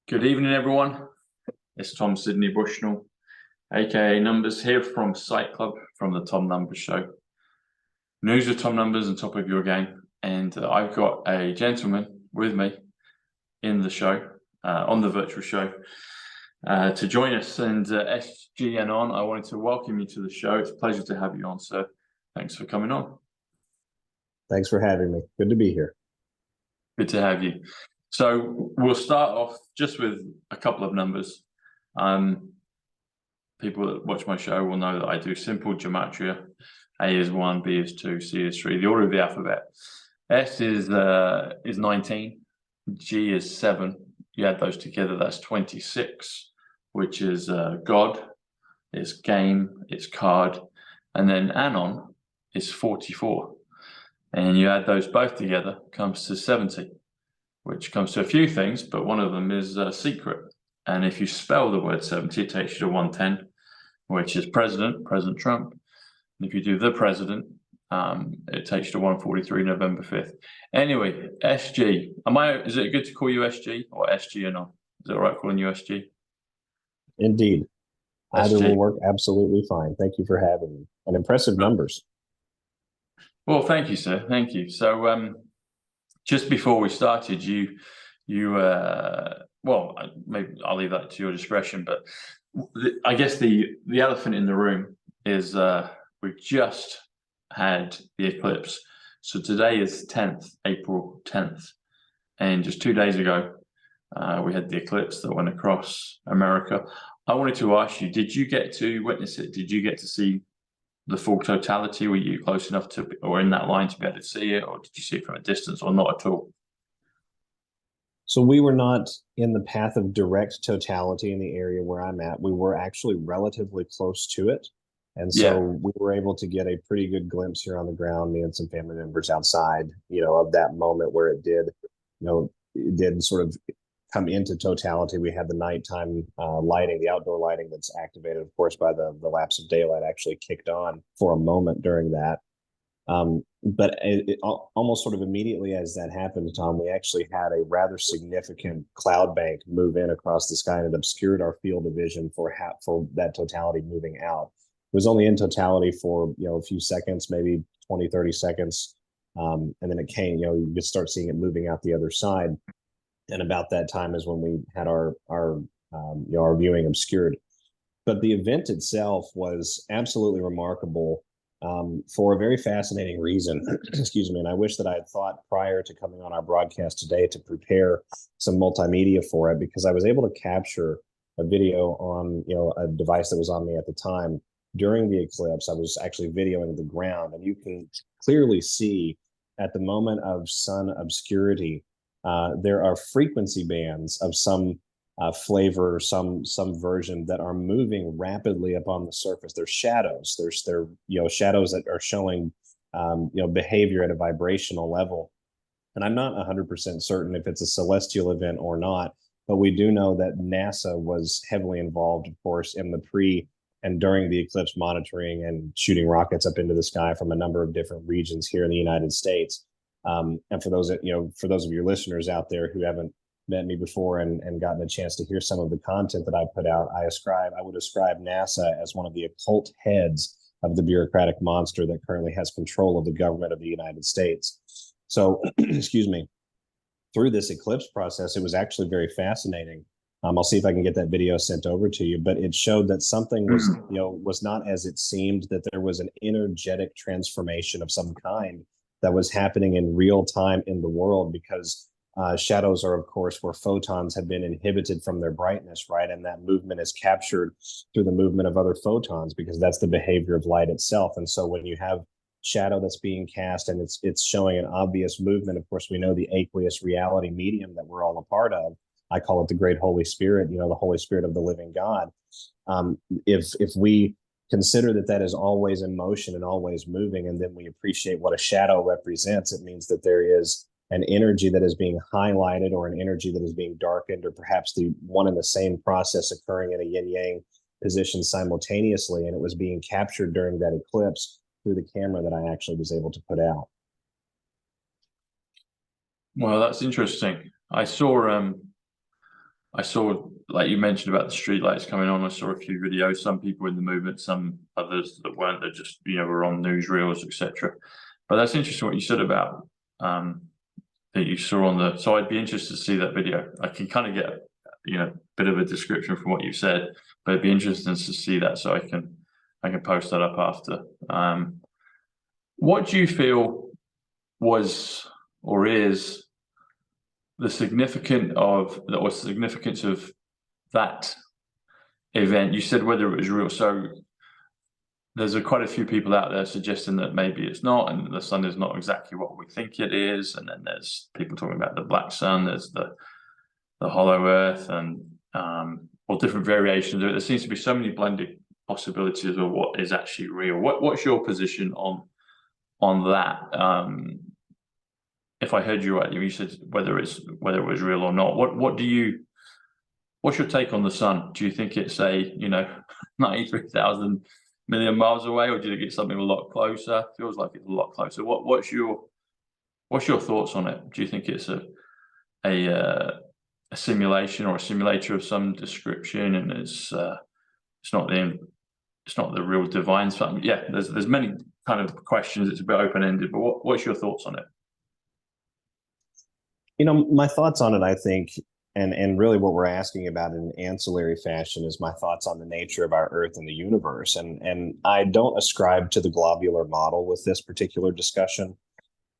Good evening, everyone. It's Tom Sydney Bushnell, aka Numbers, here from Psych.Club from the Tom Numbers Show. News with Tom Numbers on top of your game, and I've got a gentleman with me in the show, on the virtual show, to join us. And SG ANON, I wanted to welcome you to the show. It's a pleasure to have you on, sir. Thanks for coming on. Thanks for having me. Good to be here. Good to have you. So we'll start off just with a couple of numbers. People that watch my show will know that I do simple gematria. A is 1, B is 2, C is 3, the order of the alphabet. S is 19, G is 7. You add those together, that's 26, which is God, it's game, it's card. And then ANON is 44. And you add those both together, comes to 70. Which comes to a few things, but one of them is secret. And if you spell the word 70, it takes you to 110, which is President Trump. And if you do the president, it takes you to 143, November 5th. Anyway, SG. Is it good to call you SG or SG or not? Is it all right calling you SG? Indeed. Either SG. will work absolutely fine. Thank you for having me. And impressive numbers. Well, thank you, sir. Thank you. So, just before we started, well, maybe I'll leave that to your discretion, but I guess the elephant in the room is we've just had the eclipse. So today is 10th, April 10th. And just 2 days ago, we had the eclipse that went across America. I wanted to ask you, did you get to witness it? Did you get to see the full totality? Were you close enough to, or in that line to be able to see it, or did you see it from a distance, or not at all? So we were not in the path of direct totality in the area where I'm at. We were actually relatively close to it. And so we were able to get a pretty good glimpse here on the ground, me and some family members outside, of that moment where it did, it did sort of come into totality. We had the nighttime lighting, the outdoor lighting that's activated, of course, by the lapse of daylight actually kicked on for a moment during that. But almost sort of immediately as that happened, Tom, we actually had a rather significant cloud bank move in across the sky, and it obscured our field of vision for that totality moving out. It was only in totality for, a few seconds, maybe 20, 30 seconds. And then it came, you could start seeing it moving out the other side. And about that time is when we had our viewing obscured. But the event itself was absolutely remarkable for a very fascinating reason. Excuse me. And I wish that I had thought prior to coming on our broadcast today to prepare some multimedia for it, because I was able to capture a video on a device that was on me at the time during the eclipse. I was actually videoing the ground, and you can clearly see at the moment of sun obscurity, there are frequency bands of some flavor, some version that are moving rapidly up on the surface. They're shadows. They're shadows that are showing behavior at a vibrational level. And I'm not 100% certain if it's a celestial event or not, but we do know that NASA was heavily involved, of course, in the pre and during the eclipse monitoring and shooting rockets up into the sky from a number of different regions here in the United States. And for those of your listeners out there who haven't met me before and gotten a chance to hear some of the content that I put out, I would describe NASA as one of the occult heads of the bureaucratic monster that currently has control of the government of the United States. So, excuse me, through this eclipse process, it was actually very fascinating. I'll see if I can get that video sent over to you, but it showed that something was not as it seemed, that there was an energetic transformation of some kind that was happening in real time in the world, because shadows are, of course, where photons have been inhibited from their brightness, right? And that movement is captured through the movement of other photons, because that's the behavior of light itself. And so when you have shadow that's being cast and it's showing an obvious movement, of course, we know the aqueous reality medium that we're all a part of. I call it the great Holy Spirit, the Holy Spirit of the living God. If we consider that is always in motion and always moving, and then we appreciate what a shadow represents, it means that there is an energy that is being highlighted, or an energy that is being darkened, or perhaps the one and the same process occurring in a yin-yang position simultaneously. And it was being captured during that eclipse through the camera that I actually was able to put out. Well, that's interesting. I saw I saw, like you mentioned about the street lights coming on. I saw a few videos. Some people in the movement, some others that weren't. That just were on newsreels, etc. But that's interesting what you said about that you saw on the. So I'd be interested to see that video. I can kind of get a bit of a description from what you said, but it'd be interesting to see that, so I can post that up after. What do you feel was or is the significance of that event? You said whether it was real. So there's quite a few people out there suggesting that maybe it's not, and the sun is not exactly what we think it is. And then there's people talking about the black sun, there's the hollow earth, and or different variations of it. There seems to be so many blended possibilities of what is actually real. What's your position on that? If I heard you right, you said whether it was real or not. What's your take on the sun? Do you think it's 93,000 million miles away, or do you think it's something a lot closer? Feels like it's a lot closer. What's your thoughts on it? Do you think it's a simulation or a simulator of some description, and it's not the real divine something? Yeah, there's many kind of questions. It's a bit open-ended, but what's your thoughts on it? My thoughts on it, I think, and really what we're asking about in an ancillary fashion, is my thoughts on the nature of our Earth and the universe. And I don't ascribe to the globular model with this particular discussion.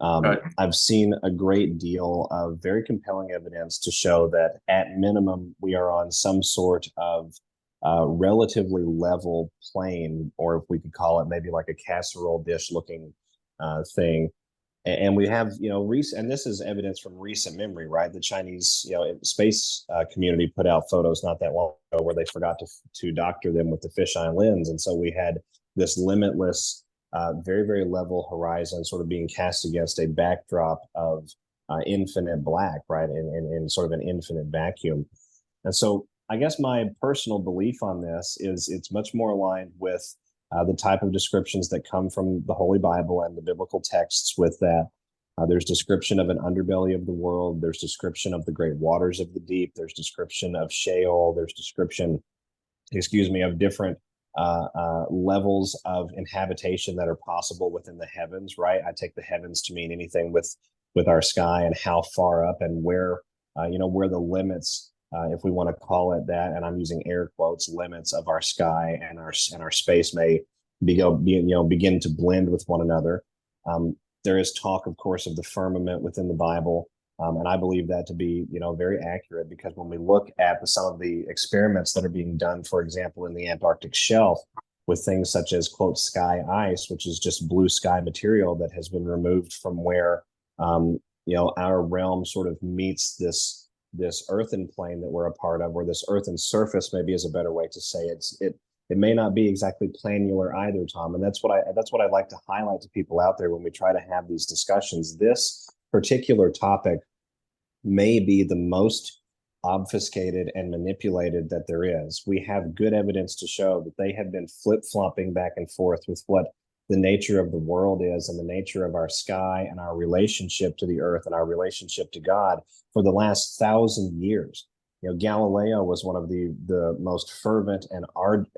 Right. I've seen a great deal of very compelling evidence to show that at minimum, we are on some sort of relatively level plane, or if we could call it maybe like a casserole dish looking thing. And we have, and this is evidence from recent memory, right? The Chinese, space community put out photos not that long ago where they forgot to doctor them with the fisheye lens. And so we had this limitless, very, very level horizon sort of being cast against a backdrop of infinite black, right? In sort of an infinite vacuum. And so I guess my personal belief on this is it's much more aligned with the type of descriptions that come from the Holy Bible and the biblical texts. With that, there's description of an underbelly of the world. There's description of the great waters of the deep. There's description of Sheol. There's description, of different levels of inhabitation that are possible within the heavens, right? I take the heavens to mean anything with our sky and how far up and where the limits, if we want to call it that, and I'm using air quotes, limits of our sky and our space may begin to blend with one another. There is talk, of course, of the firmament within the Bible, and I believe that to be very accurate, because when we look at some of the experiments that are being done, for example, in the Antarctic shelf, with things such as, quote, sky ice, which is just blue sky material that has been removed from where our realm sort of meets this earthen plane that we're a part of, or this earthen surface, maybe is a better way to say it. It may not be exactly planular either, Tom, and that's what I like to highlight to people out there when we try to have these discussions. This particular topic may be the most obfuscated and manipulated that there is. We have good evidence to show that they have been flip-flopping back and forth with what the nature of the world is, and the nature of our sky and our relationship to the earth and our relationship to God for the last 1,000 years. Galileo was one of the most fervent and ardent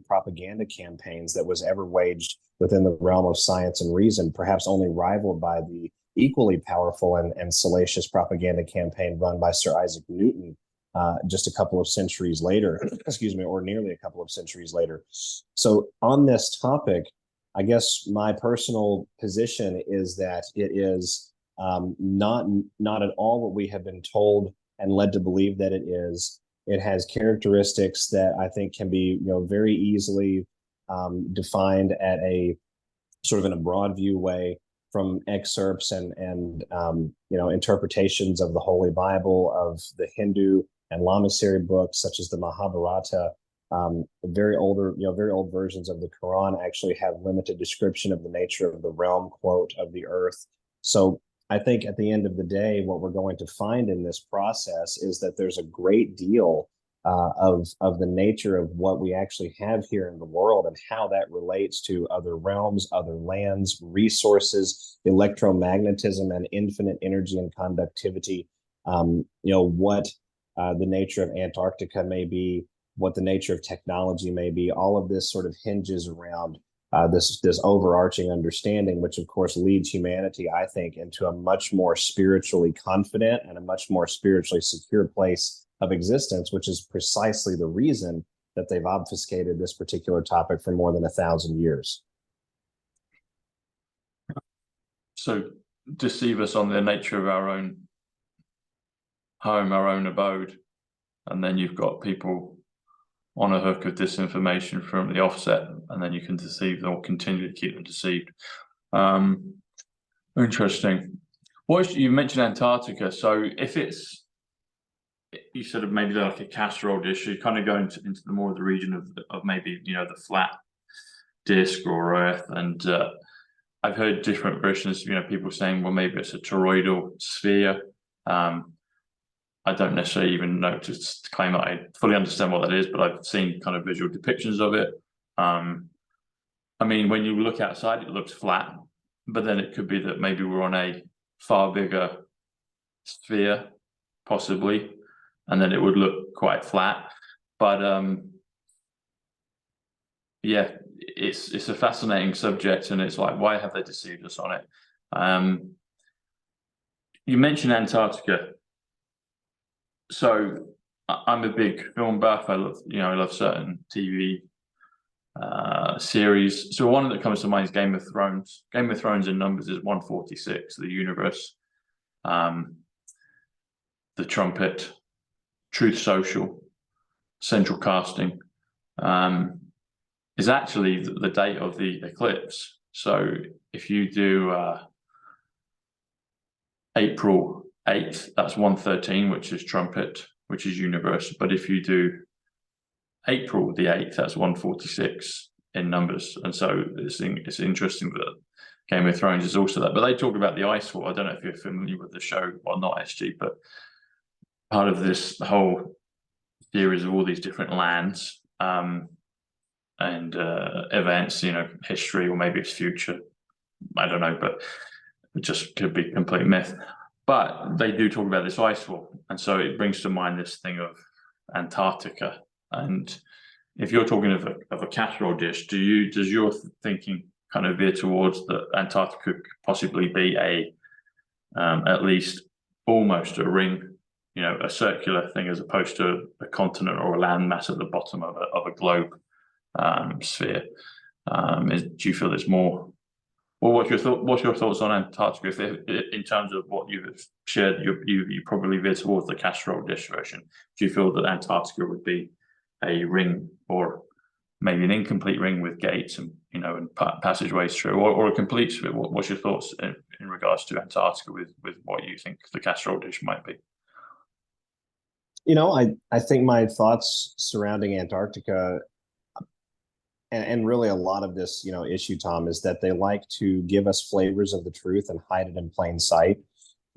propaganda campaigns that was ever waged within the realm of science and reason, perhaps only rivaled by the equally powerful and salacious propaganda campaign run by Sir Isaac Newton just a couple of centuries later, or nearly a couple of centuries later. So on this topic, I guess my personal position is that it is not at all what we have been told and led to believe that it is. It has characteristics that I think can be very easily defined at a sort of in a broad view way from excerpts and interpretations of the Holy Bible, of the Hindu and Lamasery books such as the Mahabharata. Very old versions of the Quran actually have limited description of the nature of the realm, quote, of the earth. So I think at the end of the day, what we're going to find in this process is that there's a great deal of the nature of what we actually have here in the world, and how that relates to other realms, other lands, resources, electromagnetism, and infinite energy and conductivity. What the nature of Antarctica may be, what the nature of technology may be. All of this sort of hinges around this overarching understanding, which of course leads humanity, I think, into a much more spiritually confident and a much more spiritually secure place of existence, which is precisely the reason that they've obfuscated this particular topic for more than 1,000 years. So deceive us on the nature of our own home, our own abode, and then you've got people on a hook of disinformation from the offset, and then you can deceive them or continue to keep them deceived. Interesting. You mentioned Antarctica. So if it's, you said maybe like a casserole dish, you kind of go into the more of the region of maybe, you know, the flat disc or earth. And I've heard different versions, you know, people saying, well, maybe it's a toroidal sphere. I don't necessarily even know to claim that I fully understand what that is, but I've seen kind of visual depictions of it. I mean, when you look outside, it looks flat, but then it could be that maybe we're on a far bigger sphere, possibly, and then it would look quite flat. But yeah, it's a fascinating subject, and it's like, why have they deceived us on it? You mentioned Antarctica. So I'm a big film buff. I love certain TV series. So one that comes to mind is Game of Thrones. Game of Thrones in numbers is 146, the universe. The Trumpet, TruthSocial, Central Casting is actually the date of the eclipse. So if you do April 8th, that's 113, which is Trumpet, which is universe. But if you do April the 8th, that's 146 in numbers. And so it's interesting that Game of Thrones is also that. But they talk about the ice wall. I don't know if you're familiar with the show or not, SG, but part of this whole series of all these different lands and events, you know, history, or maybe it's future, I don't know, but it just could be complete myth. But they do talk about this ice wall, and so it brings to mind this thing of Antarctica. And if you're talking of a casserole dish, does your thinking kind of veer towards that Antarctica could possibly be at least almost a ring, you know, a circular thing, as opposed to a continent or a land mass at the bottom of a globe sphere? Do you feel there's more? Well, what's your thoughts on Antarctica? In terms of what you've shared, you probably veer towards the casserole dish version. Do you feel that Antarctica would be a ring, or maybe an incomplete ring with gates and, you know, and passageways through, or a complete sphere? What's your thoughts in regards to Antarctica with what you think the casserole dish might be? You know, I think my thoughts surrounding Antarctica, and really a lot of this, you know, issue, Tom, is that they like to give us flavors of the truth and hide it in plain sight.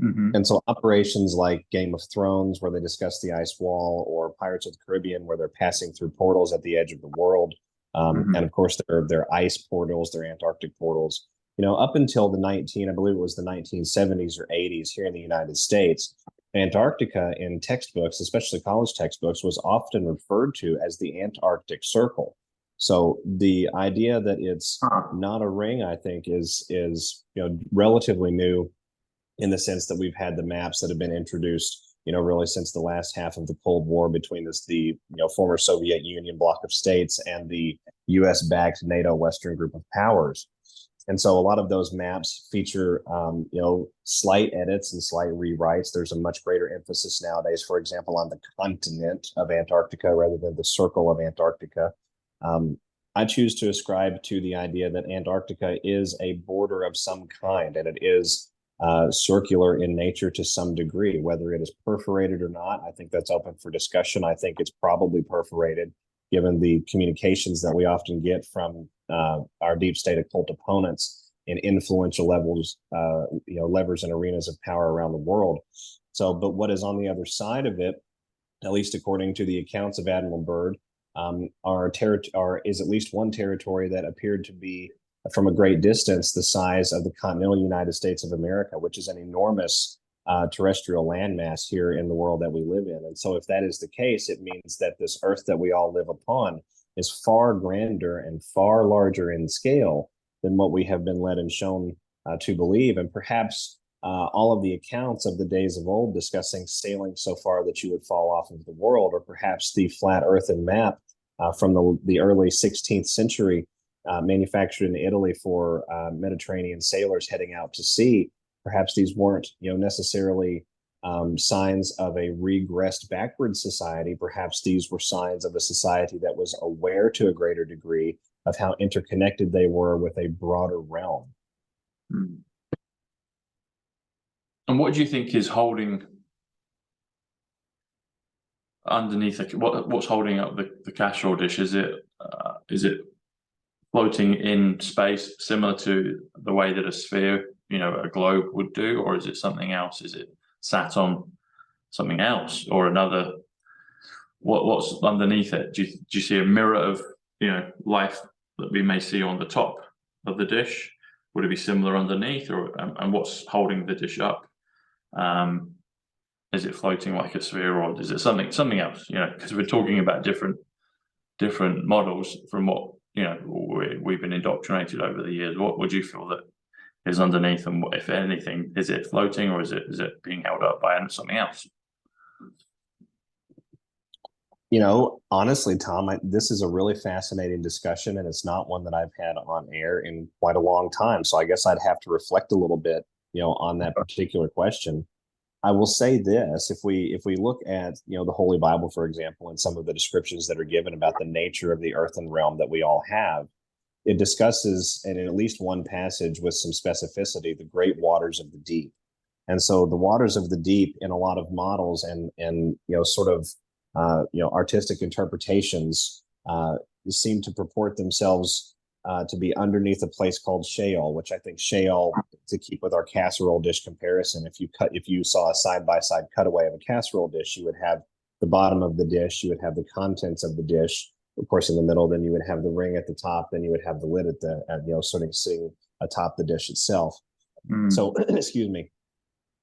Mm-hmm. And so operations like Game of Thrones, where they discuss the ice wall, or Pirates of the Caribbean, where they're passing through portals at the edge of the world. Mm-hmm. And of course, their ice portals, their Antarctic portals, you know, up until I believe it was the 1970s or 80s here in the United States, Antarctica in textbooks, especially college textbooks, was often referred to as the Antarctic Circle. So the idea that it's not a ring, I think, is you know, relatively new, in the sense that we've had the maps that have been introduced, you know, really since the last half of the Cold War between the former Soviet Union bloc of states and the U.S.-backed NATO Western Group of Powers. And so a lot of those maps feature, you know, slight edits and slight rewrites. There's a much greater emphasis nowadays, for example, on the continent of Antarctica rather than the circle of Antarctica. I choose to ascribe to the idea that Antarctica is a border of some kind, and it is circular in nature to some degree. Whether it is perforated or not, I think that's open for discussion. I think it's probably perforated, given the communications that we often get from our deep state occult opponents in influential levels, you know, levers and arenas of power around the world. So, but what is on the other side of it, at least according to the accounts of Admiral Byrd, is at least one territory that appeared to be, from a great distance, the size of the continental United States of America, which is an enormous terrestrial landmass here in the world that we live in. And so if that is the case, it means that this Earth that we all live upon is far grander and far larger in scale than what we have been led and shown to believe. And perhaps all of the accounts of the days of old discussing sailing so far that you would fall off of the world, or perhaps the flat earthen map from the early 16th century manufactured in Italy for Mediterranean sailors heading out to sea. Perhaps these weren't, necessarily signs of a regressed backward society. Perhaps these were signs of a society that was aware to a greater degree of how interconnected they were with a broader realm. And what do you think is holding underneath? What's holding up the casserole dish? Is it floating in space, similar to the way that a sphere, a globe would do, or is it something else? Is it sat on something else or another? What's underneath it? Do you see a mirror of life that we may see on the top of the dish? Would it be similar underneath, or and what's holding the dish up? Is it floating like a sphere, or is it something else? Because we're talking about different models from what we've been indoctrinated over the years. What would you feel that is underneath, and if anything, is it floating, or is it being held up by something else? Honestly, Tom, this is a really fascinating discussion, and it's not one that I've had on air in quite a long time. So I guess I'd have to reflect a little bit, on that particular question. I will say this: if we look at the Holy Bible, for example, and some of the descriptions that are given about the nature of the earthen realm that we all have, it discusses, and in at least one passage with some specificity, the great waters of the deep. And so the waters of the deep, in a lot of models and sort of artistic interpretations, seem to purport themselves to be underneath a place called Sheol, which I think Sheol, to keep with our casserole dish comparison, if you saw a side-by-side cutaway of a casserole dish, you would have the bottom of the dish, you would have the contents of the dish, of course, in the middle, then you would have the ring at the top, then you would have the lid sort of sitting atop the dish itself. So, excuse me.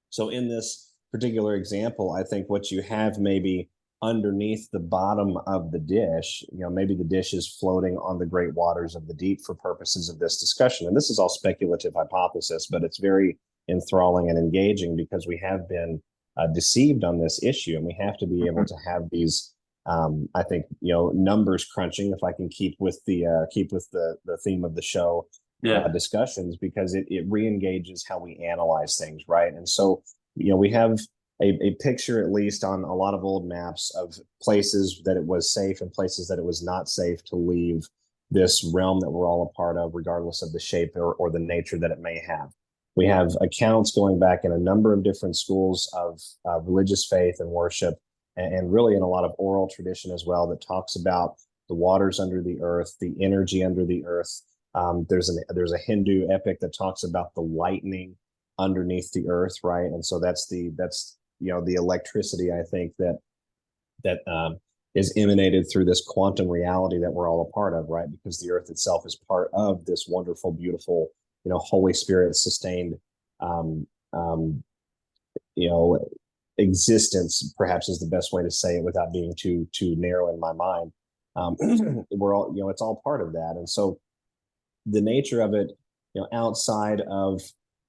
So in this particular example, I think what you have maybe underneath the bottom of the dish, maybe the dish is floating on the great waters of the deep for purposes of this discussion. And this is all speculative hypothesis, but it's very enthralling and engaging because we have been deceived on this issue, and we have to be able to have these, I think, numbers crunching, if I can keep with the theme of the show, discussions, because it re-engages how we analyze things, right? And so, we have a picture, at least on a lot of old maps, of places that it was safe and places that it was not safe to leave this realm that we're all a part of, regardless of the shape or the nature that it may have. We have accounts going back in a number of different schools of religious faith and worship, and really in a lot of oral tradition as well, that talks about the waters under the earth, the energy under the earth. There's a Hindu epic that talks about the lightning underneath the earth, right? And so that's the electricity, I think, that is emanated through this quantum reality that we're all a part of, right? Because the earth itself is part of this wonderful, beautiful, Holy Spirit sustained, existence, perhaps is the best way to say it without being too narrow in my mind. We're all, it's all part of that. And so the nature of it, outside of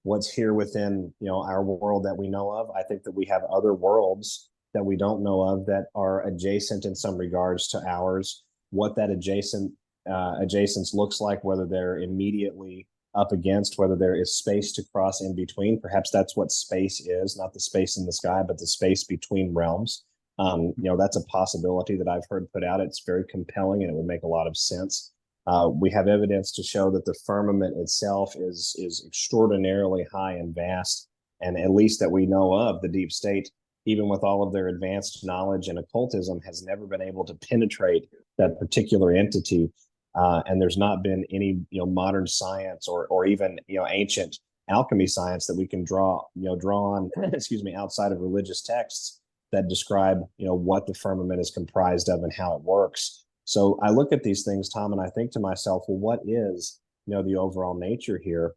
what's here within, our world that we know of, I think that we have other worlds that we don't know of that are adjacent in some regards to ours. What that adjacence looks like, whether they're immediately up against, whether there is space to cross in between. Perhaps that's what space is, not the space in the sky, but the space between realms. That's a possibility that I've heard put out. It's very compelling, and it would make a lot of sense. We have evidence to show that the firmament itself is extraordinarily high and vast, and at least that we know of, the deep state, even with all of their advanced knowledge and occultism, has never been able to penetrate that particular entity. And there's not been any modern science or even ancient alchemy science that we can draw on outside of religious texts that describe what the firmament is comprised of and how it works. So I look at these things, Tom, and I think to myself, well, what is the overall nature here?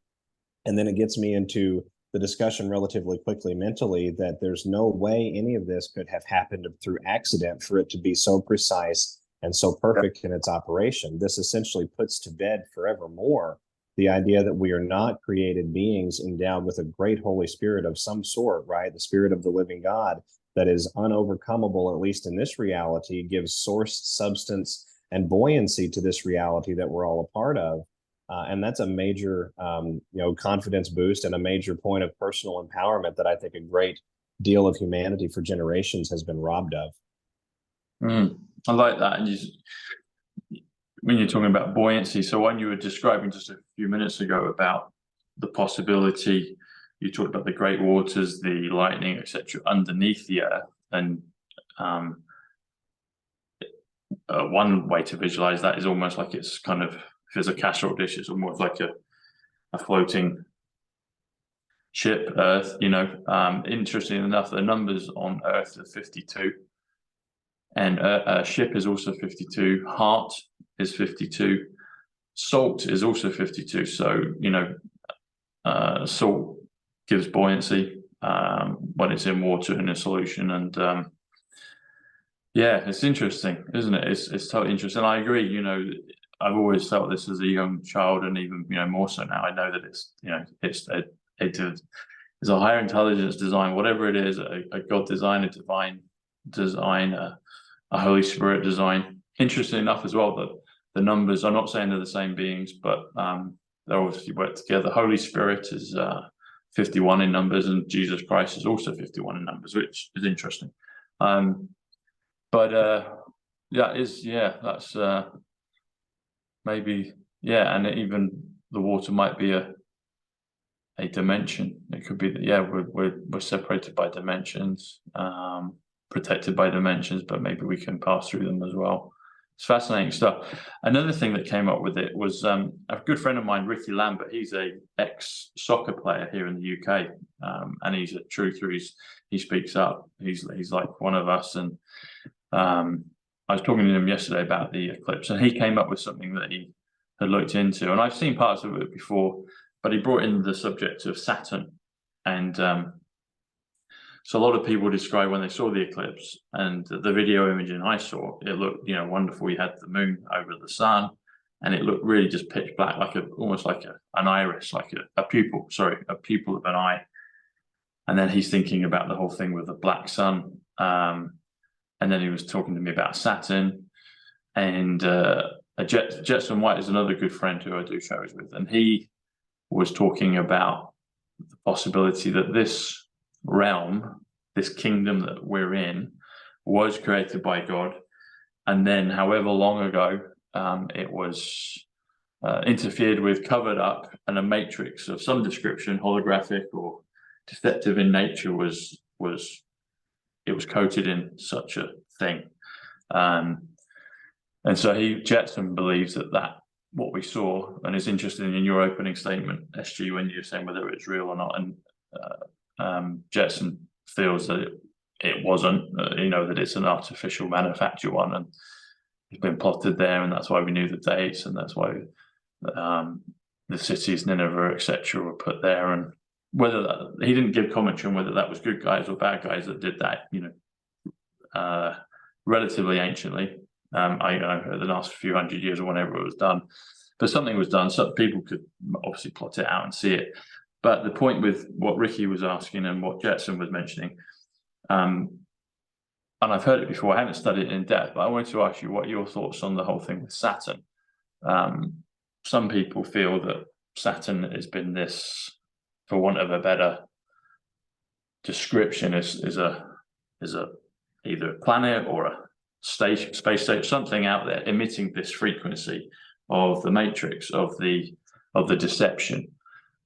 And then it gets me into the discussion relatively quickly mentally that there's no way any of this could have happened through accident for it to be so precise and so perfect in its operation. This essentially puts to bed forevermore the idea that we are not created beings endowed with a great Holy Spirit of some sort, right? The Spirit of the living God that is unovercomable, at least in this reality, gives source, substance, and buoyancy to this reality that we're all a part of. And that's a major, confidence boost and a major point of personal empowerment that I think a great deal of humanity for generations has been robbed of. I like that. And when you're talking about buoyancy, so when you were describing just a few minutes ago about the possibility, you talked about the great waters, the lightning, etc., underneath the earth, and one way to visualize that is almost like it's kind of, if there's a casserole dish, it's almost like a floating ship, Earth. Interesting enough, the numbers on Earth are 52, and a ship is also 52. Heart is 52. Salt is also 52. So salt gives buoyancy when it's in water in a solution, and yeah, it's interesting, isn't it? It's totally interesting. I agree. I've always felt this as a young child, and even more so now. I know that it's a higher intelligence design, whatever it is, a God design, a divine design, a Holy Spirit design. Interesting enough as well that the numbers, I'm not saying they're the same beings, but they obviously work together. Holy Spirit is 51 in numbers, and Jesus Christ is also 51 in numbers, which is interesting. That's maybe, and even the water might be a dimension. It could be that we're separated by dimensions, protected by dimensions, but maybe we can pass through them as well. It's fascinating stuff. Another thing that came up with it was a good friend of mine, Ricky Lambert. He's a ex-soccer player here in the UK, and he's a truther. He speaks up. He's like one of us, and I was talking to him yesterday about the eclipse, and he came up with something that he had looked into, and I've seen parts of it before, but he brought in the subject of Saturn. And so a lot of people describe when they saw the eclipse, and the video imaging I saw, it looked wonderful. You had the moon over the sun, and it looked really just pitch black, almost like an iris, like a pupil of an eye. And then he's thinking about the whole thing with the black sun. And then he was talking to me about Saturn, and Jetson White is another good friend who I do shows with, and he was talking about the possibility that this realm, this kingdom that we're in, was created by God, and then however long ago it was interfered with, covered up, and a matrix of some description, holographic or deceptive in nature, was coated in such a thing. And so Jetson believes that what we saw, and it's interesting in your opening statement, SG, when you're saying whether it's real or not, and Jetson feels that it wasn't, that it's an artificial manufactured one, and it's been plotted there, and that's why we knew the dates, and that's why the cities, Nineveh, etc., were put there. And whether he didn't give commentary on whether that was good guys or bad guys that did that, relatively anciently. The last few hundred years or whenever it was done, but something was done, so people could obviously plot it out and see it. But the point with what Ricky was asking and what Jetson was mentioning, and I've heard it before, I haven't studied it in depth, but I wanted to ask you what your thoughts on the whole thing with Saturn. Some people feel that Saturn has been this, for want of a better description, is either a planet or a space station, something out there emitting this frequency of the matrix, of the deception,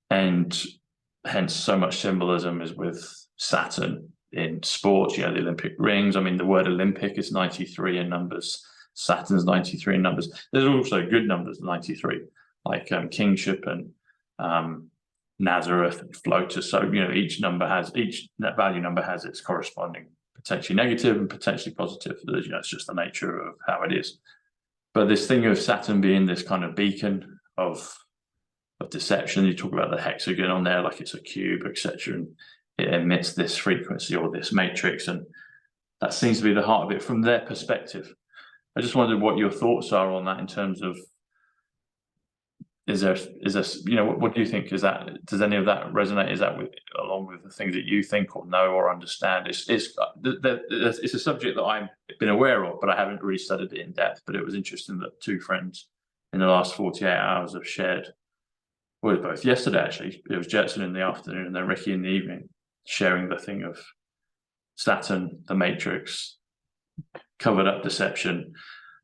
and hence so much symbolism is with Saturn in sports. The Olympic rings. I mean, the word Olympic is 93 in numbers. Saturn's 93 in numbers. There's also good numbers, 93, like kingship and Nazareth and floater. So each net value number has its corresponding potentially negative and potentially positive. It's just the nature of how it is. But this thing of Saturn being this kind of beacon of deception. You talk about the hexagon on there like it's a cube, etc., and it emits this frequency or this matrix, and that seems to be the heart of it from their perspective. I just wondered what your thoughts are on that in terms of, is there, you know, what do you think? Does any of that resonate? Is that along with the things that you think or know or understand? It's a subject that I've been aware of, but I haven't really studied it in depth. But it was interesting that two friends in the last 48 hours have shared, well, both yesterday actually, it was Jetson in the afternoon and then Ricky in the evening, sharing the thing of Saturn, the matrix, covered up deception,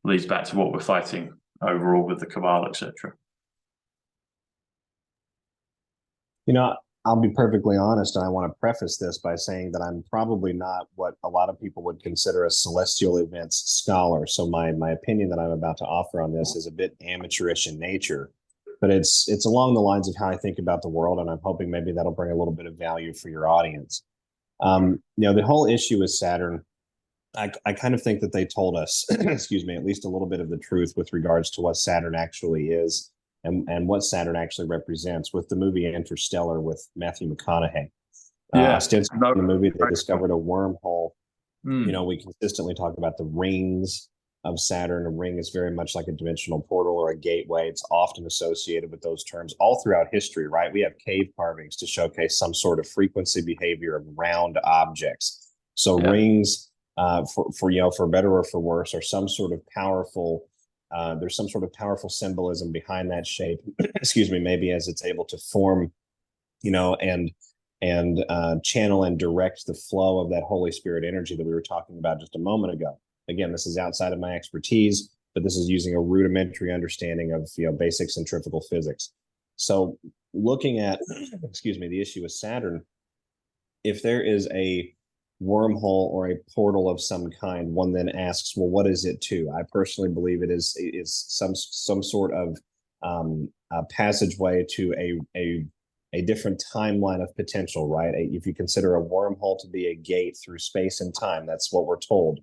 leads back to what we're fighting overall with the cabal, etc. You know, I'll be perfectly honest, and I want to preface this by saying that I'm probably not what a lot of people would consider a celestial events scholar. So my opinion that I'm about to offer on this is a bit amateurish in nature, but it's along the lines of how I think about the world, and I'm hoping maybe that'll bring a little bit of value for your audience. You know, the whole issue with Saturn, I kind of think that they told us, excuse me, at least a little bit of the truth with regards to what Saturn actually is. And what Saturn actually represents with the movie Interstellar with Matthew McConaughey. Ostensibly in the movie, they discovered a wormhole. You know, we consistently talk about the rings of Saturn. A ring is very much like a dimensional portal or a gateway. It's often associated with those terms all throughout history, right? We have cave carvings to showcase some sort of frequency behavior of round objects. So rings, for you know, for better or for worse, are some sort of powerful. There's some sort of powerful symbolism behind that shape, excuse me, maybe as it's able to form, you know, and channel and direct the flow of that Holy Spirit energy that we were talking about just a moment ago. Again, this is outside of my expertise, but this is using a rudimentary understanding of, you know, basic centrifugal physics. So looking at, excuse me, the issue with Saturn, if there is a wormhole or a portal of some kind, one then asks, well, what is it to? I personally believe it is some sort of a passageway to a different timeline of potential, right? If you consider a wormhole to be a gate through space and time, that's what we're told.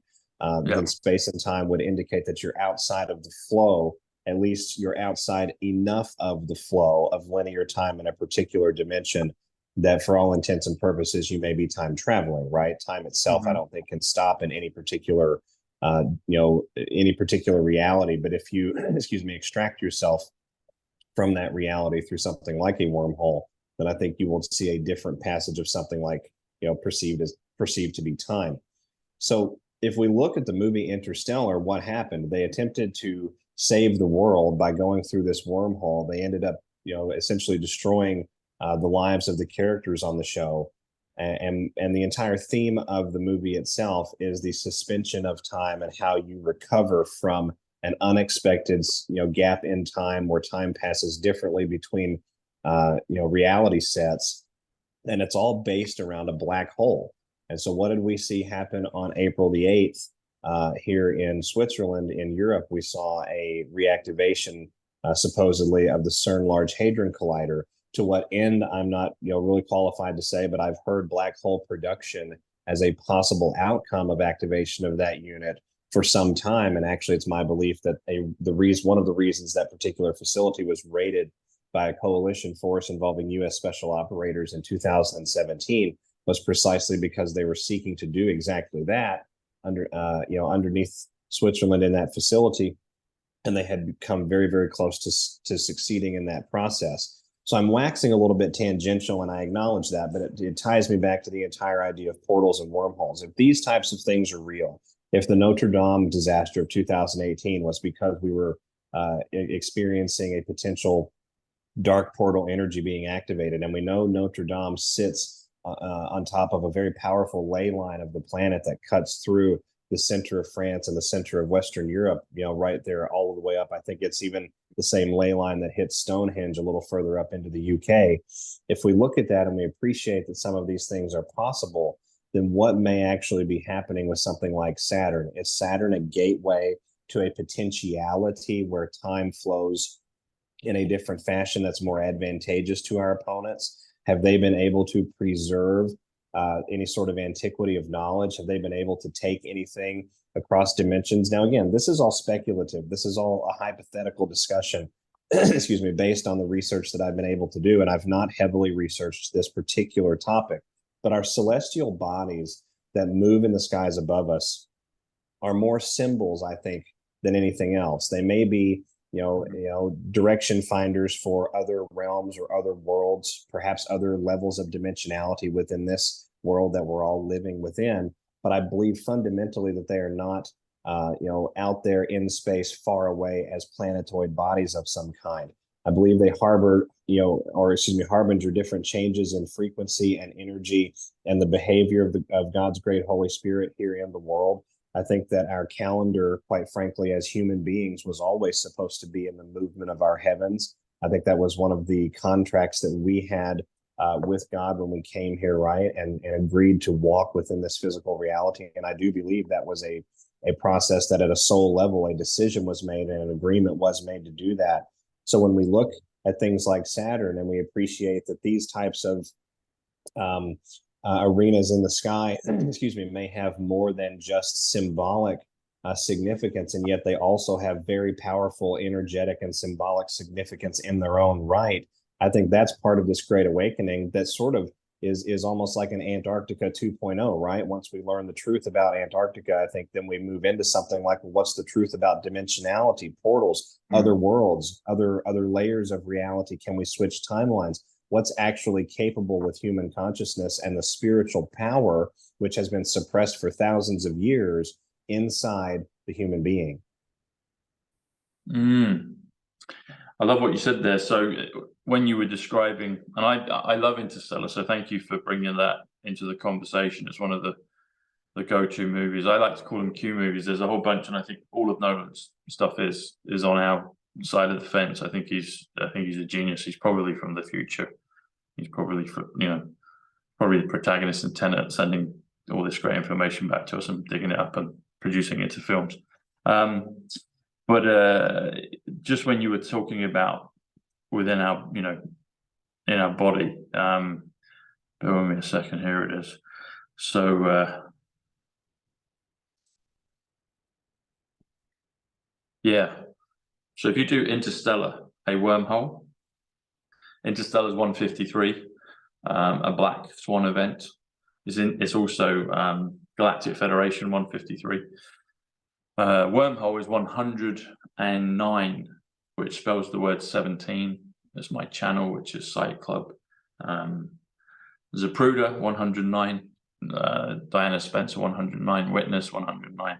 Then space and time would indicate that you're outside of the flow. At least you're outside enough of the flow of linear time in a particular dimension that for all intents and purposes, you may be time traveling, right? Time itself, I don't think can stop in any particular, you know, any particular reality. But if you, excuse me, extract yourself from that reality through something like a wormhole, then I think you will see a different passage of something like, you know, perceived to be time. So if we look at the movie Interstellar, what happened? They attempted to save the world by going through this wormhole. They ended up, you know, essentially destroying the lives of the characters on the show, and the entire theme of the movie itself is the suspension of time and how you recover from an unexpected, you know, gap in time where time passes differently between, you know, reality sets, and it's all based around a black hole. And so, what did we see happen on April the 8th here in Switzerland, in Europe? We saw a reactivation, supposedly, of the CERN Large Hadron Collider. To what end, I'm not, you know, really qualified to say, but I've heard black hole production as a possible outcome of activation of that unit for some time. And actually, it's my belief that one of the reasons that particular facility was raided by a coalition force involving U.S. special operators in 2017 was precisely because they were seeking to do exactly that underneath Switzerland in that facility, and they had come very, very close to succeeding in that process. So I'm waxing a little bit tangential, and I acknowledge that, but it ties me back to the entire idea of portals and wormholes. If these types of things are real, if the Notre Dame disaster of 2018 was because we were experiencing a potential dark portal energy being activated, and we know Notre Dame sits on top of a very powerful ley line of the planet that cuts through the center of France and the center of Western Europe, you know, right there all the way up. I think it's even the same ley line that hits Stonehenge a little further up into the UK. If we look at that and we appreciate that some of these things are possible, then what may actually be happening with something like Saturn? Is Saturn a gateway to a potentiality where time flows in a different fashion that's more advantageous to our opponents? Have they been able to preserve any sort of antiquity of knowledge? Have they been able to take anything across dimensions? Now, again, this is all speculative. This is all a hypothetical discussion. excuse me, based on the research that I've been able to do, and I've not heavily researched this particular topic, but our celestial bodies that move in the skies above us are more symbols, I think, than anything else. They may be, direction finders for other realms or other worlds, perhaps other levels of dimensionality within this world that we're all living within. But I believe fundamentally that they are not, out there in space far away as planetoid bodies of some kind. I believe they harbor, harbinger different changes in frequency and energy and the behavior of God's great Holy Spirit here in the world. I think that our calendar, quite frankly, as human beings, was always supposed to be in the movement of our heavens. I think that was one of the contracts that we had with God when we came here, right? And agreed to walk within this physical reality. And I do believe that was a process that at a soul level, a decision was made and an agreement was made to do that. So when we look at things like Saturn and we appreciate that these types of arenas in the sky, excuse me, may have more than just symbolic significance, and yet they also have very powerful energetic and symbolic significance in their own right. I think that's part of this great awakening that sort of is almost like an Antarctica 2.0, right? Once we learn the truth about Antarctica, I think then we move into something like, well, what's the truth about dimensionality, portals, other worlds, other layers of reality? Can we switch timelines? What's actually capable with human consciousness and the spiritual power, which has been suppressed for thousands of years inside the human being? I love what you said there. So when you were describing, and I love Interstellar, so thank you for bringing that into the conversation. It's one of the go-to movies. I like to call them Q movies. There's a whole bunch, and I think all of Nolan's stuff is on our side of the fence. I think he's a genius. He's probably from the future. He's probably probably the protagonist in Tenet, sending all this great information back to us and digging it up and producing it to films. But just when you were talking about within our, in our body, bear with me a second, here it is. So, yeah. So if you do Interstellar, a wormhole, Interstellar is 153, a black swan event. It's also Galactic Federation 153. Wormhole is 109, which spells the word 17. That's my channel, which is Psych.Club. Zapruder 109, Diana Spencer 109, Witness 109.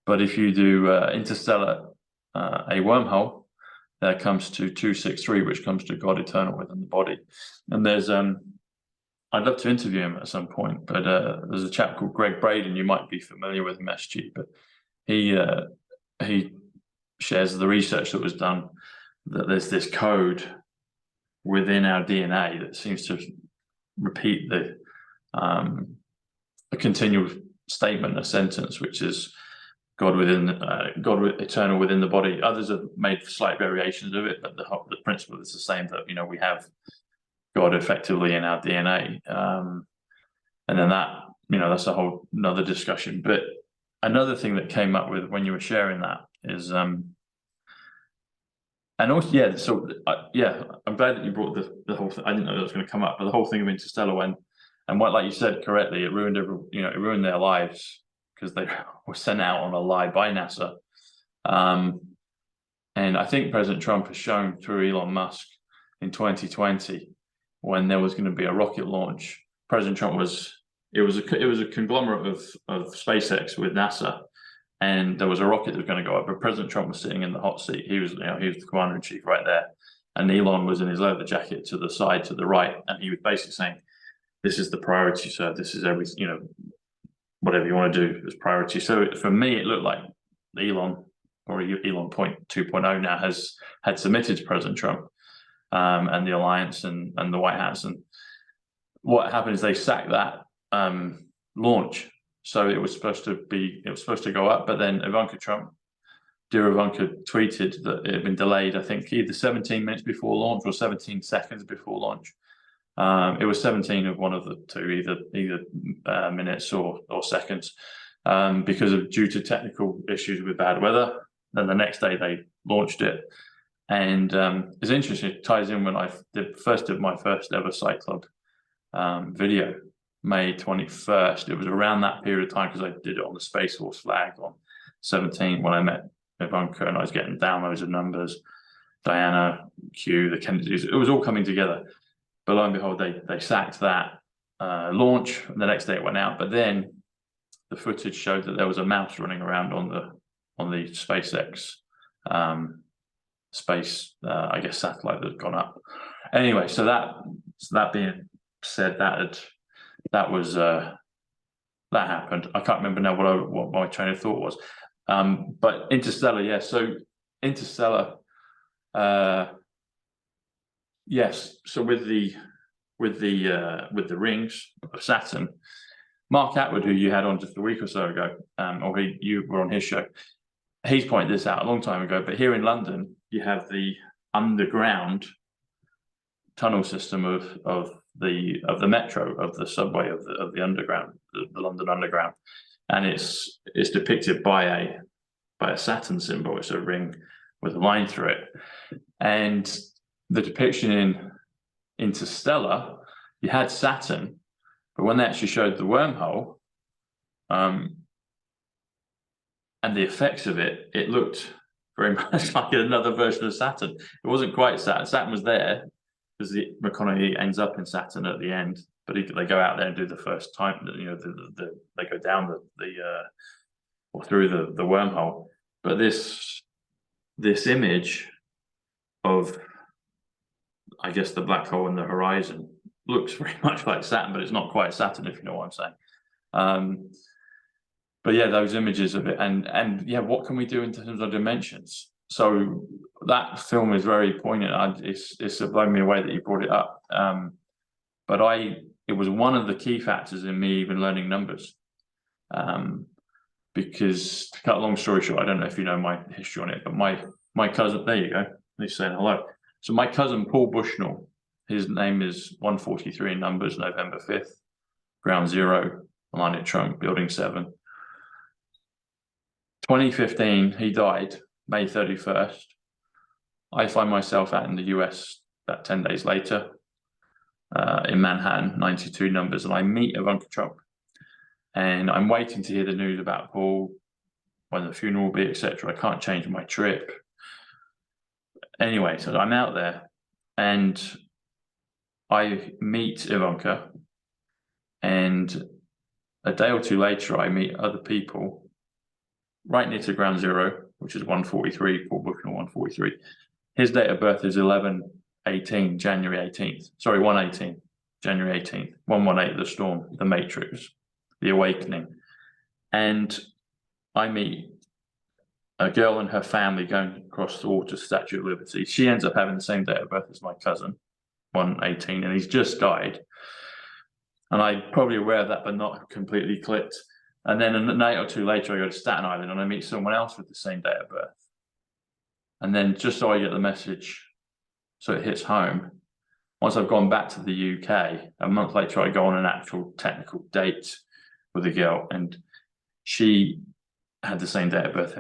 But if you do Interstellar, a wormhole, that comes to 263, which comes to God eternal within the body. And there's I'd love to interview him at some point, but there's a chap called Greg Braden. You might be familiar with him, SG, but he shares the research that was done, that there's this code within our DNA that seems to repeat a continual statement, a sentence, which is God eternal within the body. Others have made slight variations of it, but the principle is the same, that we have God effectively in our DNA, and then that that's a whole another discussion. But another thing that came up with when you were sharing that is, and also, yeah. So yeah, I'm glad that you brought the whole thing. I didn't know that was going to come up, but the whole thing of Interstellar, and what, like you said correctly, it ruined it ruined their lives because they were sent out on a lie by NASA. And I think President Trump has shown through Elon Musk in 2020, when there was going to be a rocket launch, President Trump it was a conglomerate of SpaceX with NASA, and there was a rocket that was going to go up, but President Trump was sitting in the hot seat. He was the commander in chief right there, and Elon was in his leather jacket to the side, to the right, and he was basically saying, "This is the priority, sir. This is everything. Whatever you want to do is priority." So for me, it looked like Elon, or Elon 2.0 now, had submitted to President Trump and the alliance and the White House. And what happened is they sacked that launch. So it was supposed to go up, but then dear Ivanka tweeted that it had been delayed, I think either 17 minutes before launch or 17 seconds before launch. It was 17 of one of the two, either minutes or seconds, due to technical issues with bad weather. Then the next day they launched it, And it's interesting, it ties in when I did my first ever Psych.Club video, May 21st. It was around that period of time because I did it on the Space Force flag on 17 when I met Ivanka, and I was getting downloads of numbers, Diana, Q, the Kennedys. It was all coming together. But lo and behold, they sacked that launch. And the next day it went out. But then the footage showed that there was a mouse running around on the SpaceX space, I guess, satellite that had gone up. Anyway, so that being said, that happened. I can't remember now what my train of thought was. But Interstellar, yeah. So Interstellar, yes. So with the rings of Saturn, Mark Atwood, who you had on just a week or so ago, or you were on his show, he's pointed this out a long time ago. But here in London, you have the underground tunnel system of the metro, of the subway, of the underground, the London Underground, and it's depicted by a Saturn symbol. It's a ring with a line through it, and the depiction in Interstellar, you had Saturn, but when they actually showed the wormhole, and the effects of it, it looked very much like another version of Saturn. It wasn't quite Saturn. Saturn was there because McConaughey ends up in Saturn at the end, but they go out there and do the first time. They go down or through the wormhole. But this image of, I guess, the black hole in the horizon looks very much like Saturn, but it's not quite Saturn, if you know what I'm saying. But yeah, those images of it, and yeah, what can we do in terms of dimensions? So that film is very poignant. It's blown me away that you brought it up. But it was one of the key factors in me even learning numbers. Because, to cut a long story short, I don't know if you know my history on it, but my cousin, there you go, he's saying hello. So my cousin Paul Bushnell, his name is 143 in numbers, November 5th, Ground Zero, line at Trump, Building 7. 2015, he died, May 31st. I find myself out in the US about 10 days later, in Manhattan, 92 numbers, and I meet Ivanka Trump. And I'm waiting to hear the news about Paul, when the funeral will be, etc. I can't change my trip. Anyway, so I'm out there, and I meet Ivanka, and a day or two later, I meet other people right near to Ground Zero, which is 143, Paul Bucknell 143. His date of birth is 11/18, January 18th. Sorry, 1/18, January 18th. 1/18, the storm, the Matrix, the awakening. And I meet a girl and her family going across the water, Statue of Liberty. She ends up having the same date of birth as my cousin, 1/18, and he's just died. And I'm probably aware of that, but not completely clicked. And then a night or two later, I go to Staten Island and I meet someone else with the same date of birth. And then just so I get the message, so it hits home, once I've gone back to the UK, a month later, I go on an actual technical date with a girl, and she had the same date of birth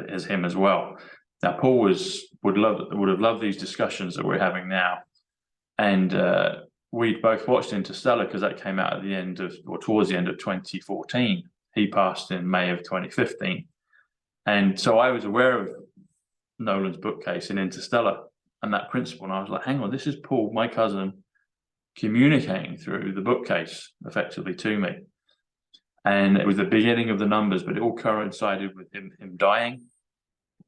as him as well. Now, Paul would have loved these discussions that we're having now. And we'd both watched Interstellar because that came out at the end of, or towards the end of 2014. He passed in May of 2015. And so I was aware of Nolan's bookcase in Interstellar and that principle. And I was like, hang on, this is Paul, my cousin, communicating through the bookcase effectively to me. And it was the beginning of the numbers, but it all coincided with him dying.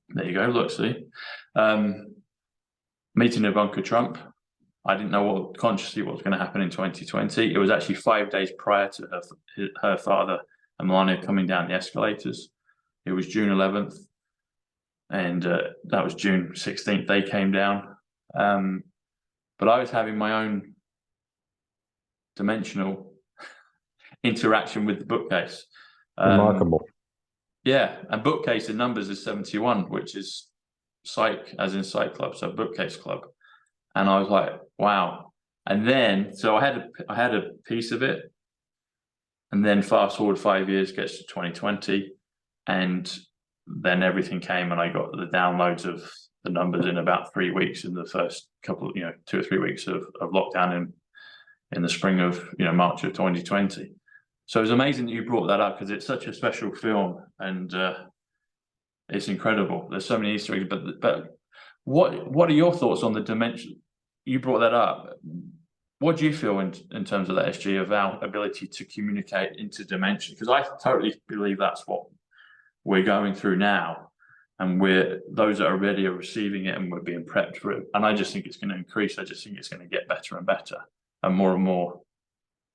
There you go, look, see. Meeting Ivanka Trump. I didn't know consciously what was going to happen in 2020. It was actually 5 days prior to her father and Melania coming down the escalators. It was June 11th, and that was June 16th. They came down. But I was having my own dimensional interaction with the bookcase. Remarkable. Yeah, and bookcase in numbers is 71, which is psych, as in Psych.Club, so bookcase club. And I was like, wow. And then, so I had a piece of it. And then fast forward 5 years, gets to 2020. And then everything came and I got the downloads of the numbers in about 3 weeks in the first couple, 2 or 3 weeks of lockdown in the spring of, March of 2020. So it was amazing that you brought that up, because it's such a special film, and it's incredible. There's so many Easter eggs, but what are your thoughts on the dimension? You brought that up. What do you feel in terms of the SG, of our ability to communicate interdimension? Because I totally believe that's what we're going through now, and those that are ready are receiving it, and we're being prepped for it. And I just think it's going to increase. I just think it's going to get better and better, and more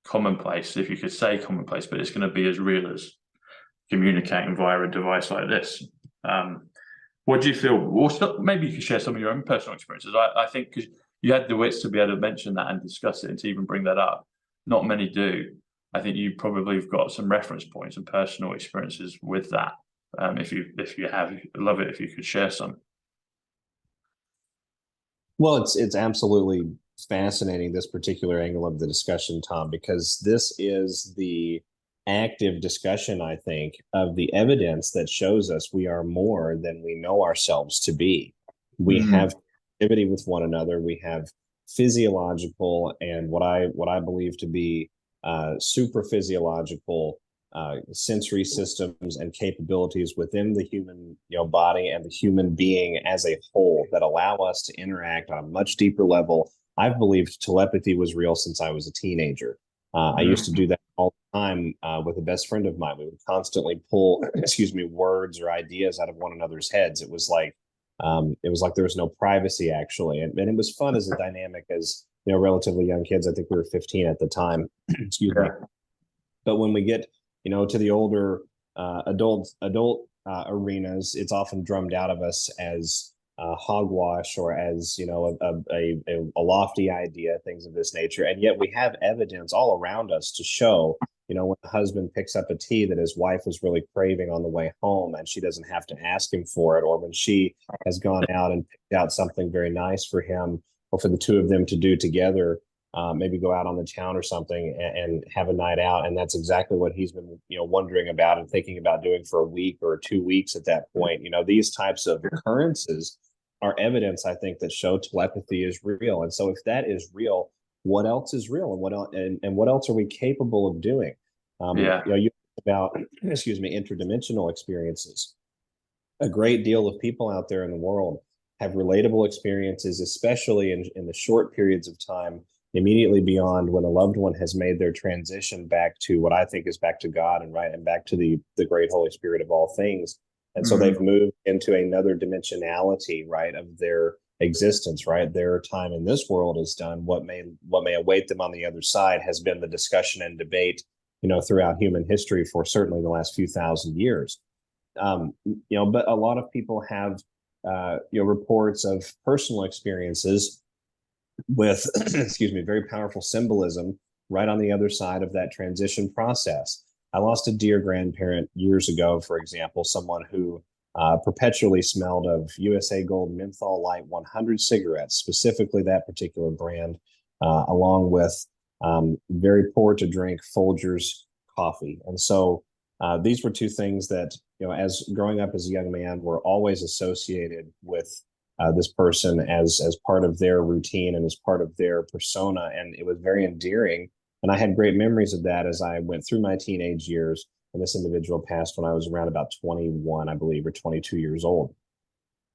commonplace, if you could say commonplace, but it's going to be as real as communicating via a device like this. What do you feel? Or maybe you could share some of your own personal experiences. I think, because you had the wits to be able to mention that and discuss it, and to even bring that up. Not many do. I think you probably have got some reference points and personal experiences with that. If you have, I'd love it if you could share some. Well, it's absolutely fascinating, this particular angle of the discussion, Tom, because this is the active discussion, I think, of the evidence that shows us we are more than we know ourselves to be. We have activity with one another. We have physiological and what I believe to be super physiological sensory systems and capabilities within the human body and the human being as a whole that allow us to interact on a much deeper level. I've believed telepathy was real since I was a teenager. I used to do that all the time with a best friend of mine. We would constantly pull, words or ideas out of one another's heads. It was like there was no privacy, actually, and it was fun as a dynamic as relatively young kids. I think we were 15 at the time. Excuse me. But when we get to the older adult arenas, it's often drummed out of us as hogwash, or as a lofty idea, things of this nature. And yet we have evidence all around us to show, when the husband picks up a tea that his wife was really craving on the way home, and she doesn't have to ask him for it, or when she has gone out and picked out something very nice for him or for the two of them to do together, maybe go out on the town or something and have a night out. And that's exactly what he's been, wondering about and thinking about doing for a week or 2 weeks at that point. These types of occurrences are evidence, I think, that show telepathy is real. And so if that is real, what else is real, and what else are we capable of doing? You about, interdimensional experiences. A great deal of people out there in the world have relatable experiences, especially in the short periods of time immediately beyond when a loved one has made their transition back to what I think is back to God, and back to the great Holy Spirit of all things. And so they've moved into another dimensionality, right, of their existence, right? Their time in this world is done. What may await them on the other side has been the discussion and debate, throughout human history for certainly the last few thousand years. But a lot of people have, reports of personal experiences with, very powerful symbolism right on the other side of that transition process. I lost a dear grandparent years ago, for example, someone who perpetually smelled of USA Gold Menthol Light 100 cigarettes, specifically that particular brand, along with very poor to drink Folgers coffee. And so these were two things that, as growing up as a young man, were always associated with this person as part of their routine and as part of their persona. And it was very endearing. And I had great memories of that as I went through my teenage years. And this individual passed when I was around about 21, I believe, or 22 years old.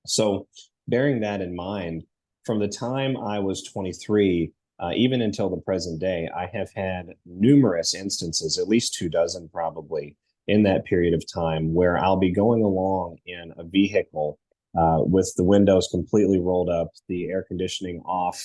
So bearing that in mind, from the time I was 23, even until the present day, I have had numerous instances, at least 24 probably, in that period of time, where I'll be going along in a vehicle with the windows completely rolled up, the air conditioning off.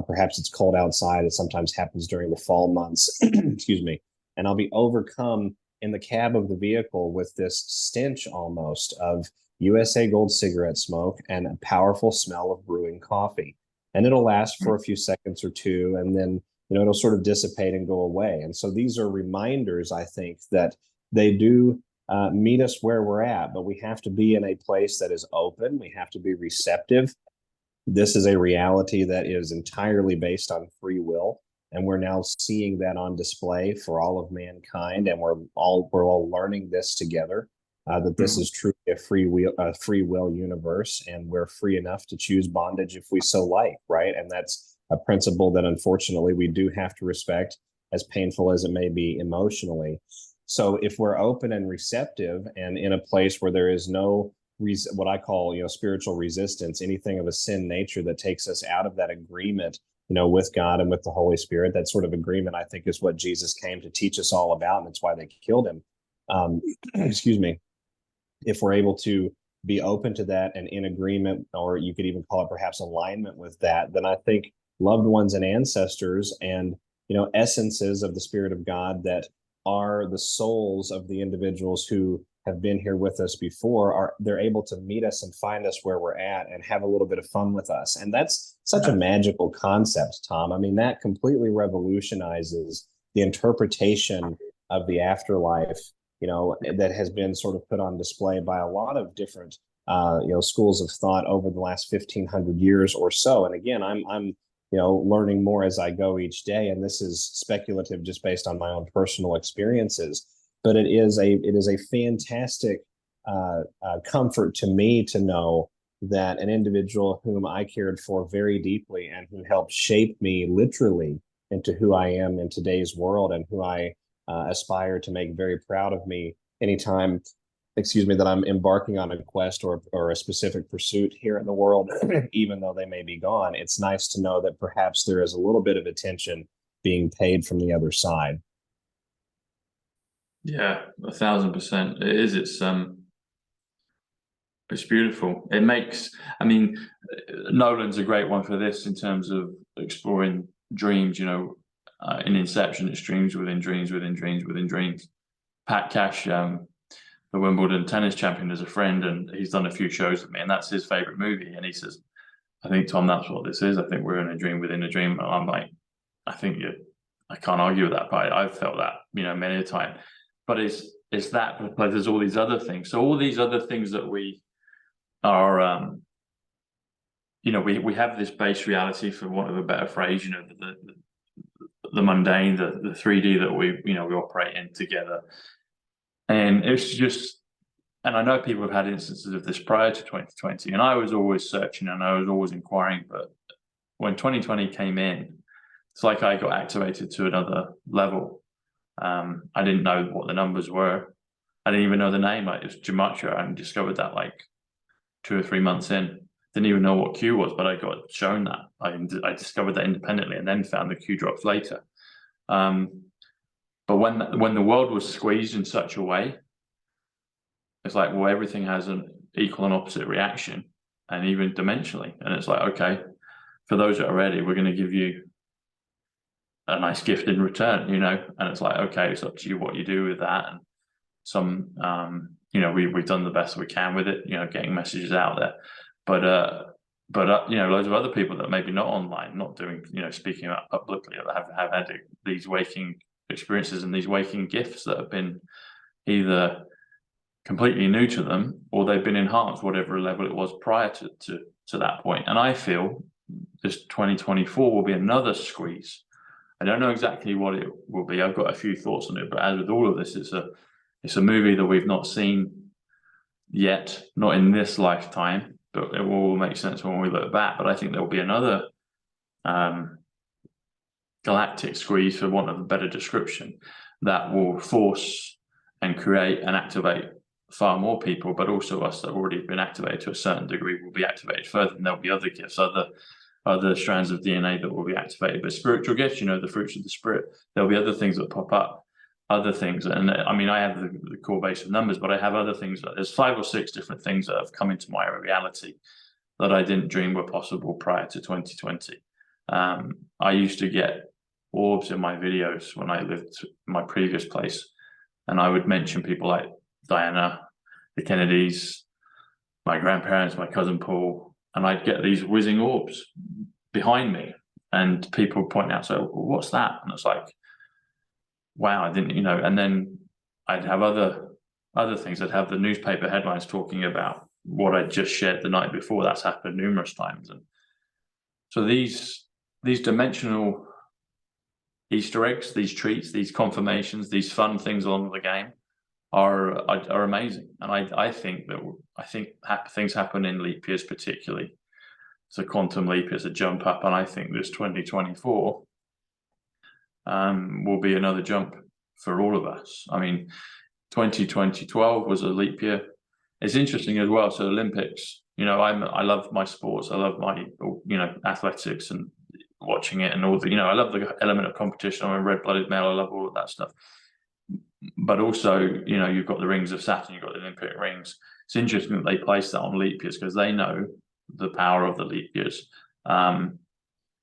Perhaps it's cold outside. It sometimes happens during the fall months. And I'll be overcome in the cab of the vehicle with this stench almost of USA Gold cigarette smoke and a powerful smell of brewing coffee. And it'll last for a few seconds or two, and then it'll sort of dissipate and go away. And so these are reminders, I think, that they do meet us where we're at, but we have to be in a place that is open. We have to be receptive. This is a reality that is entirely based on free will, and we're now seeing that on display for all of mankind, and we're all learning this together. that this is truly a free will universe, and we're free enough to choose bondage if we so like, right? And that's a principle that unfortunately we do have to respect, as painful as it may be emotionally. So if we're open and receptive and in a place where there is no what I call, spiritual resistance, anything of a sin nature that takes us out of that agreement, with God and with the Holy Spirit, that sort of agreement, I think, is what Jesus came to teach us all about, and that's why they killed him. Excuse me. If we're able to be open to that and in agreement, or you could even call it perhaps alignment with that, then I think loved ones and ancestors and, essences of the Spirit of God that are the souls of the individuals who have been here with us before, they're able to meet us and find us where we're at and have a little bit of fun with us. And that's such a magical concept, Tom. I mean, that completely revolutionizes the interpretation of the afterlife, that has been sort of put on display by a lot of different, schools of thought over the last 1,500 years or so. And again, I'm learning more as I go each day, and this is speculative just based on my own personal experiences. But it is a fantastic comfort to me to know that an individual whom I cared for very deeply and who helped shape me literally into who I am in today's world, and who I aspire to make very proud of me anytime, that I'm embarking on a quest or a specific pursuit here in the world, even though they may be gone. It's nice to know that perhaps there is a little bit of attention being paid from the other side. Yeah, 1,000%. It is. It's beautiful. It makes, Nolan's a great one for this in terms of exploring dreams. In Inception, it's dreams within dreams within dreams within dreams. Pat Cash, the Wimbledon tennis champion, is a friend, and he's done a few shows with me, and that's his favorite movie. And he says, "I think, Tom, that's what this is. I think we're in a dream within a dream." And I'm like, I can't argue with that, but I've felt that, many a time. But it's that, but there's all these other things. So all these other things that we are, we have this base reality, for want of a better phrase, the mundane, the 3D that we operate in together. And it's just, and I know people have had instances of this prior to 2020, and I was always searching and I was always inquiring, but when 2020 came in, it's like I got activated to another level. I didn't know what the numbers were. I didn't even know the name. Like, it was gematria. I discovered that like 2 or 3 months in. Didn't even know what Q was, but I got shown that. I discovered that independently, and then found the Q drops later. But when the world was squeezed in such a way, it's like, well, everything has an equal and opposite reaction, and even dimensionally. And it's like, okay, for those that are ready, we're going to give you a nice gift in return, and it's like, okay, it's up to you what you do with that. And some, we've done the best we can with it, getting messages out there, but loads of other people that maybe not online, not doing, speaking up publicly, have had these waking experiences and these waking gifts that have been either completely new to them, or they've been enhanced, whatever level it was prior to that point. And I feel this 2024 will be another squeeze. I don't know exactly what it will be. I've got a few thoughts on it, but as with all of this, it's a movie that we've not seen yet, not in this lifetime, but it will make sense when we look back. But I think there will be another galactic squeeze, for want of a better description, that will force and create and activate far more people, but also us that have already been activated to a certain degree will be activated further, and there'll be other gifts, other strands of DNA that will be activated. But spiritual gifts, the fruits of the spirit, there'll be other things that pop up, other things. And I have the core base of numbers, but I have other things. There's 5 or 6 different things that have come into my reality that I didn't dream were possible prior to 2020. I used to get orbs in my videos when I lived in my previous place, and I would mention people like Diana, the Kennedys, my grandparents, my cousin Paul, and I'd get these whizzing orbs behind me, and people point out, so what's that? And it's like, wow, I didn't, and then I'd have other things. I'd have the newspaper headlines talking about what I'd just shared the night before. That's happened numerous times. And so these dimensional Easter eggs, these treats, these confirmations, these fun things along the game are amazing. And I think things happen in leap years, particularly. It's a quantum leap, it's a jump up, and I think this 2024 will be another jump for all of us. I mean, 2012 was a leap year. It's interesting as well. So Olympics, you know, I love my sports. I love my, you know, athletics and watching it and all the, you know, I love the element of competition. I'm a red-blooded male. I love all of that stuff. But also, you know, you've got the rings of Saturn, you've got the Olympic rings. It's interesting that they place that on leap years because they know the power of the leap years. But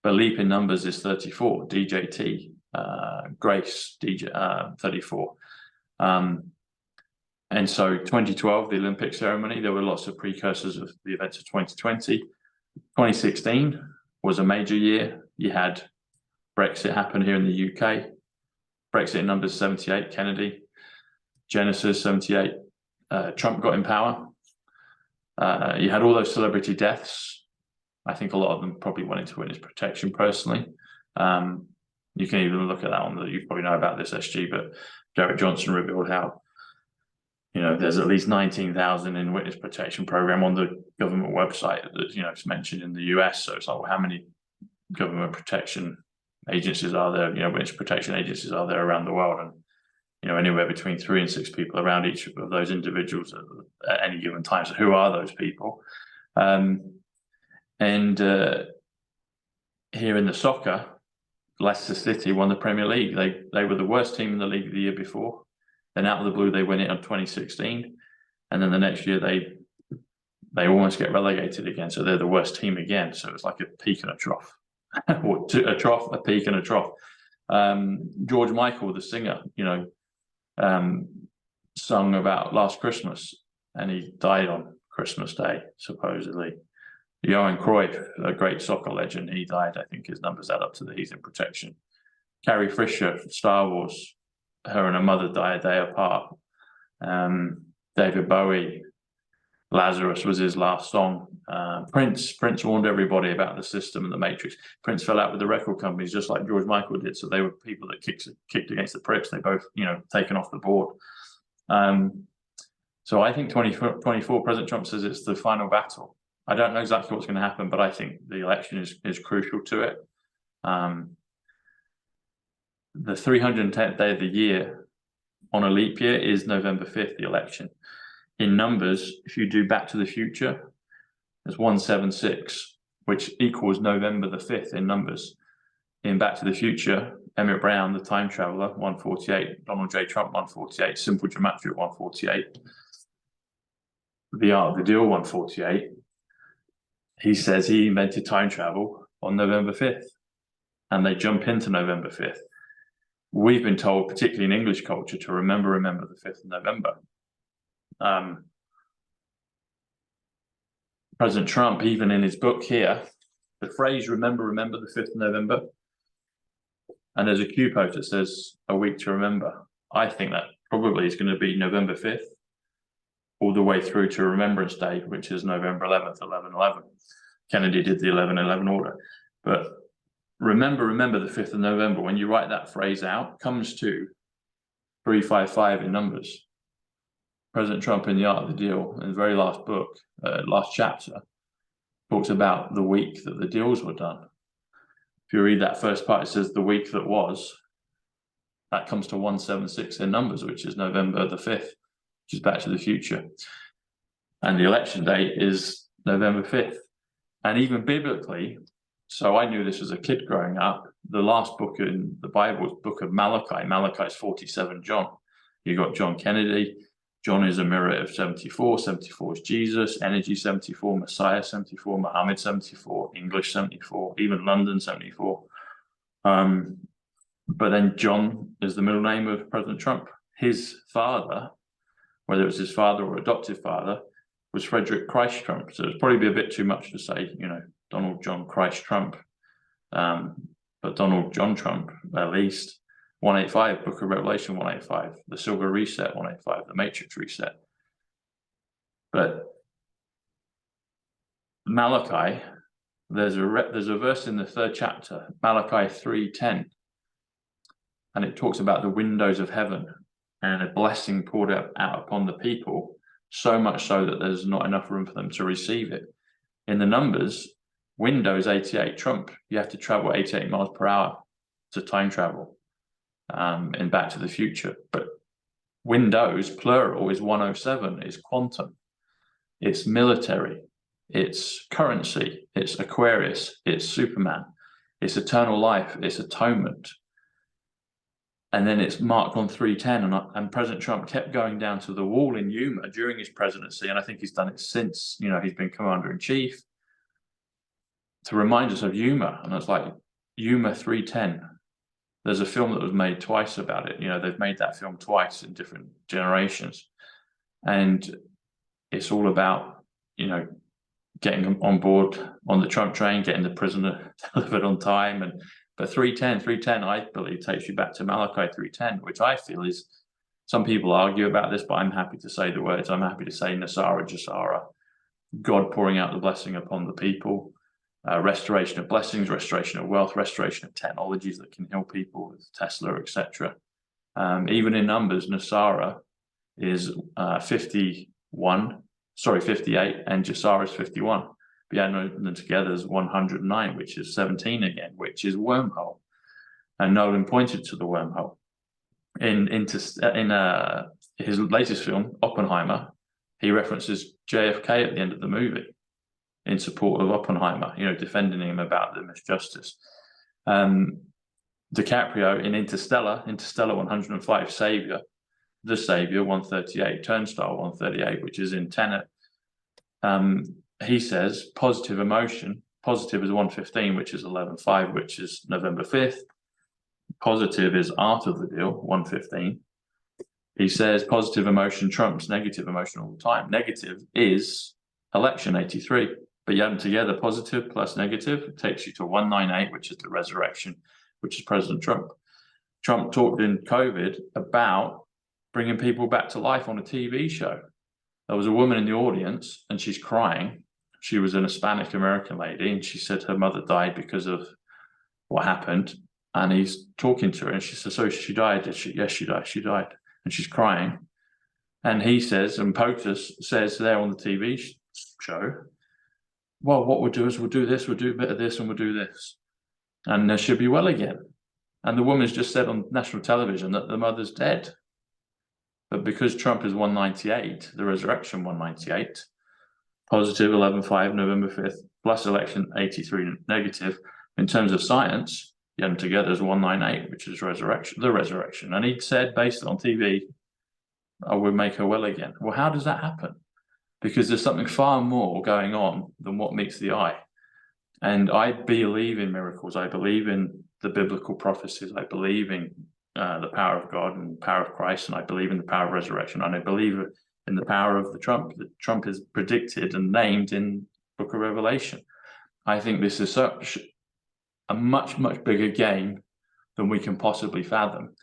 leap in numbers is 34, DJT, Grace, 34. And so 2012, the Olympic ceremony, there were lots of precursors of the events of 2020. 2016 was a major year. You had Brexit happen here in the UK. Brexit numbers 78, Kennedy. Genesis 78, Trump got in power. You had all those celebrity deaths. I think a lot of them probably went into witness protection personally. You can even look at that on you probably know about this, SG, but Garrett Johnson revealed how, you know, there's at least 19,000 in witness protection program on the government website that, you know, it's mentioned in the US. So it's like, well, how many government protection agencies are there, you know, witness protection agencies are there around the world? And, you know, anywhere between 3 and 6 people around each of those individuals at any given time. So who are those people? Here in the soccer, Leicester City won the Premier League. They were the worst team in the league the year before. Then out of the blue, they win it in 2016. And then the next year, they almost get relegated again. So they're the worst team again. So it's like a peak and a trough. Or a trough, a peak and a trough. George Michael, the singer, you know, sung about last Christmas, and he died on Christmas Day, supposedly. Johan Cruyff, a great soccer legend, he died. I think his numbers add up to he's in protection. Carrie Fisher, Star Wars, her and her mother died a day apart. David Bowie, Lazarus was his last song. Prince warned everybody about the system and the matrix. Prince fell out with the record companies just like George Michael did. So they were people that kicked against the pricks. They both, you know, taken off the board. So I think 2024, President Trump says it's the final battle. I don't know exactly what's going to happen, but I think the election is crucial to it. The 310th day of the year on a leap year is November 5th, the election. In numbers, if you do Back to the Future, there's 176, which equals November the 5th in numbers. In Back to the Future, Emmett Brown, the time traveler, 148, Donald J. Trump, 148, Simple Gematria, 148, The Art of the Deal, 148. He says he invented time travel on November 5th, and they jump into November 5th. We've been told, particularly in English culture, to remember the 5th of November. President Trump, even in his book here, the phrase remember the 5th of November, and there's a Q post that says a week to remember. I think that probably is going to be November 5th, all the way through to Remembrance Day, which is November 11th, 11/11. Kennedy did the 11/11 order. But remember the 5th of November, when you write that phrase out, comes to 355 in numbers. President Trump in The Art of the Deal, in his very last book, last chapter, talks about the week that the deals were done. If you read that first part, it says the week that was. That comes to 176 in numbers, which is November the 5th, which is Back to the Future. And the election date is November 5th. And even biblically, so I knew this as a kid growing up, the last book in the Bible is the book of Malachi. Malachi is 47 John. You got John Kennedy. John is a mirror of 74. 74 is Jesus. Energy 74. Messiah 74. Muhammad 74. English 74. Even London 74. But then John is the middle name of President Trump. His father, whether it was his father or adoptive father, was Frederick Christ Trump. So it'd probably be a bit too much to say, you know, Donald John Christ Trump. But Donald John Trump, at least. 185, Book of Revelation 185, the Silver Reset 185, the Matrix Reset. But Malachi, there's a verse in the 3rd chapter, Malachi 3:10, and it talks about the windows of heaven. and a blessing poured out upon the people, so much so that there's not enough room for them to receive it. In the numbers, Windows 88, Trump, you have to travel 88 miles per hour to time travel in Back to the Future. But Windows, plural, is 107, it's quantum, it's military, it's currency, it's Aquarius, it's Superman, it's eternal life, it's atonement. And then it's marked on 310, and President Trump kept going down to the wall in Yuma during his presidency, and I think he's done it since, you know, he's been commander-in-chief, to remind us of Yuma. And it's like, Yuma 310. There's a film that was made twice about it. You know, they've made that film twice in different generations. And it's all about, you know, getting on board on the Trump train, getting the prisoner delivered on time. But 310, I believe, takes you back to Malachi 3:10, which I feel is, some people argue about this, but I'm happy to say the words. I'm happy to say Nasara Jasara, God pouring out the blessing upon the people, restoration of blessings, restoration of wealth, restoration of technologies that can heal people, with Tesla, etc. Even in numbers, Nasara is 58, and Jasara is 51. We add them together as 109, which is 17 again, which is wormhole. And Nolan pointed to the wormhole. In his latest film, Oppenheimer, he references JFK at the end of the movie in support of Oppenheimer, you know, defending him about the misjustice. DiCaprio in Interstellar 105, Savior, the Savior 138, Turnstile 138, which is in Tenet. He says positive emotion, positive is 115, which is 11.5, which is November 5th. Positive is Art of the Deal, 115. He says positive emotion trumps negative emotion all the time. Negative is election 83, but you add them together, positive plus negative, it takes you to 198, which is the resurrection, which is President Trump. Trump talked in COVID about bringing people back to life on a TV show. There was a woman in the audience and she's crying. She was an Hispanic American lady, and she said her mother died because of what happened. And he's talking to her, and she says, "So she died, did she?" "Yes, she died. She died." And she's crying. And he says, and POTUS says there on the TV show, "Well, what we'll do is we'll do this, we'll do a bit of this, and we'll do this. And she'll be well again." And the woman's just said on national television that the mother's dead. But because Trump is 198, the resurrection 198, positive 11.5, November 5th, plus election 83 negative. In terms of science, you add them together as 198, which is resurrection, the resurrection. And he said, based on TV, I would make her well again. Well, how does that happen? Because there's something far more going on than what meets the eye. And I believe in miracles. I believe in the biblical prophecies. I believe in the power of God and the power of Christ. And I believe in the power of resurrection. And I believe in the power of the Trump that Trump is predicted and named in Book of Revelation. I think this is such a much, much bigger game than we can possibly fathom.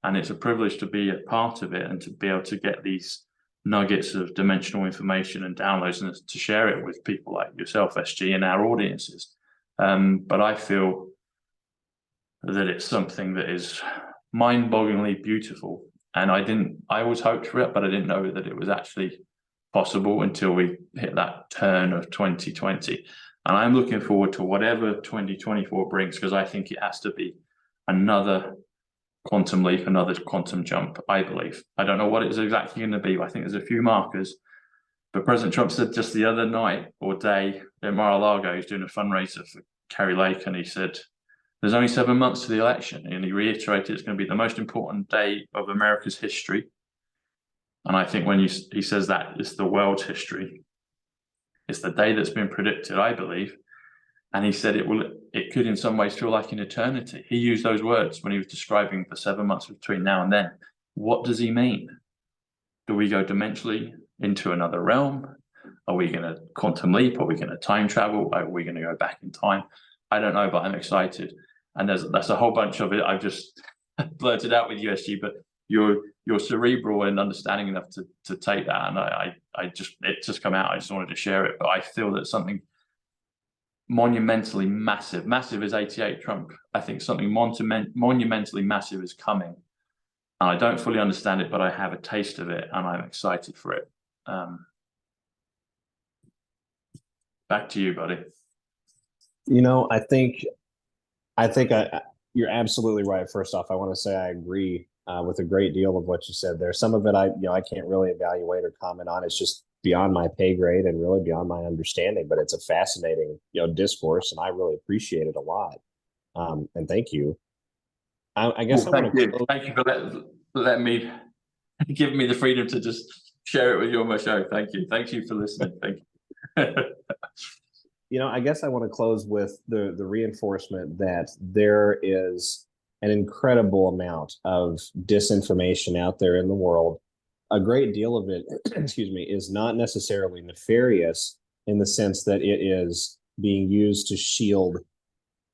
And it's a privilege to be a part of it and to be able to get these nuggets of dimensional information and downloads and to share it with people like yourself, SG, and our audiences. But I feel that it's something that is mind-bogglingly beautiful. And I always hoped for it, but I didn't know that it was actually possible until we hit that turn of 2020. And I'm looking forward to whatever 2024 brings, because I think it has to be another quantum leap, another quantum jump, I believe. I don't know what it's exactly going to be. I think there's a few markers. But President Trump said just the other night or day in Mar-a-Lago, he's doing a fundraiser for Kerry Lake, and he said, there's only 7 months to the election. And he reiterated it's going to be the most important day of America's history. And I think when he says that, it's the world's history. It's the day that's been predicted, I believe. And he said it could in some ways feel like an eternity. He used those words when he was describing the 7 months between now and then. What does he mean? Do we go dimensionally into another realm? Are we going to quantum leap? Are we going to time travel? Are we going to go back in time? I don't know, but I'm excited. And that's a whole bunch of it. I've just blurted out with USG, but you're cerebral and understanding enough to take that. And it just come out. I just wanted to share it. But I feel that something monumentally massive is 88 Trump. I think something monumentally massive is coming. I don't fully understand it, but I have a taste of it, and I'm excited for it. Back to you, buddy. You know, I think you're absolutely right. First off, I want to say I agree with a great deal of what you said there. Some of it I can't really evaluate or comment on. It's just beyond my pay grade and really beyond my understanding. But it's a fascinating discourse, and I really appreciate it a lot. And thank you. I guess Well, I want to close. thank you for letting me giving me the freedom to just share it with you on my show. Thank you for listening. Thank you. I guess I want to close with the reinforcement that there is an incredible amount of disinformation out there in the world. A great deal of it, excuse me, is not necessarily nefarious in the sense that it is being used to shield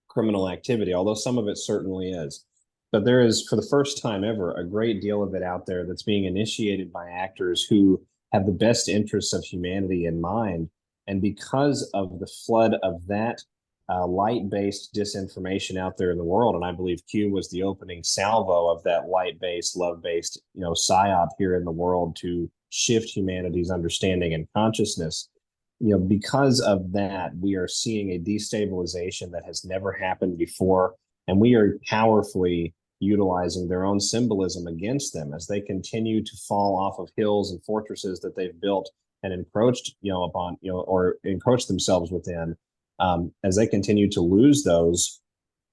criminal activity, although some of it certainly is. But there is, for the first time ever, a great deal of it out there that's being initiated by actors who have the best interests of humanity in mind. And because of the flood of that light-based disinformation out there in the world, and I believe Q was the opening salvo of that light-based, love-based, psyop here in the world to shift humanity's understanding and consciousness. Because of that, we are seeing a destabilization that has never happened before, and we are powerfully utilizing their own symbolism against them as they continue to fall off of hills and fortresses that they've built and encroached, upon, or encroached themselves within. As they continue to lose those,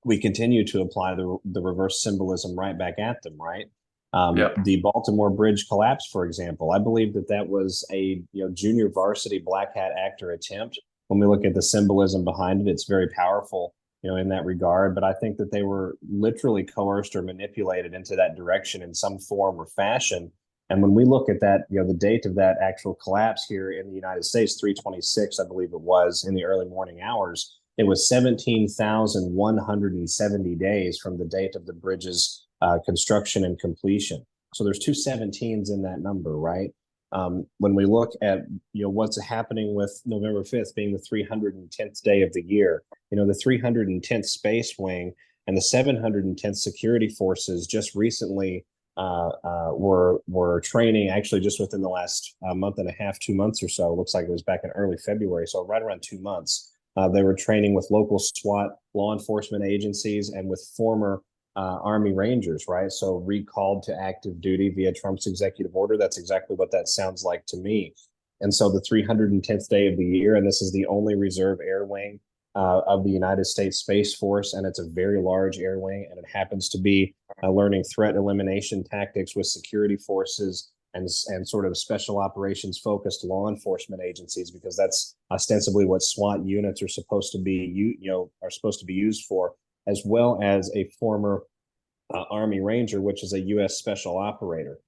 we continue to apply the reverse symbolism right back at them, right? The Baltimore Bridge collapse, for example, I believe that was a junior varsity black hat actor attempt. When we look at the symbolism behind it, it's very powerful, in that regard. But I think that they were literally coerced or manipulated into that direction in some form or fashion. And when we look at that, the date of that actual collapse here in the United States, 3/26, I believe it was, in the early morning hours, it was 17,170 days from the date of the bridge's construction and completion. So there's two 17s in that number, right? When we look at what's happening with November 5th being the 310th day of the year, the 310th Space Wing and the 710th Security Forces just recently were training, actually just within the last month and a half, 2 months or so. It looks like it was back in early February, so right around 2 months. They were training with local SWAT law enforcement agencies and with former Army Rangers, right? So recalled to active duty via Trump's executive order. That's exactly what that sounds like to me. And so the 310th day of the year, and this is the only reserve air wing of the United States Space Force, and it's a very large air wing, and it happens to be learning threat elimination tactics with security forces and sort of special operations focused law enforcement agencies, because that's ostensibly what SWAT units are supposed to be, used for, as well as a former Army Ranger, which is a U.S. special operator.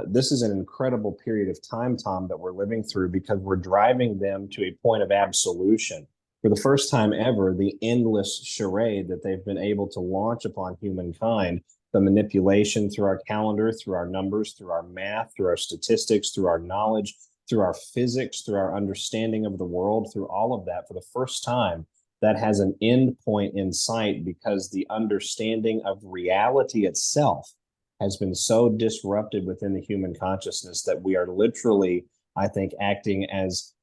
This is an incredible period of time, Tom, that we're living through, because we're driving them to a point of absolution. For the first time ever, the endless charade that they've been able to launch upon humankind, the manipulation through our calendar, through our numbers, through our math, through our statistics, through our knowledge, through our physics, through our understanding of the world, through all of that, for the first time, that has an end point in sight, because the understanding of reality itself has been so disrupted within the human consciousness that we are literally, I think, acting as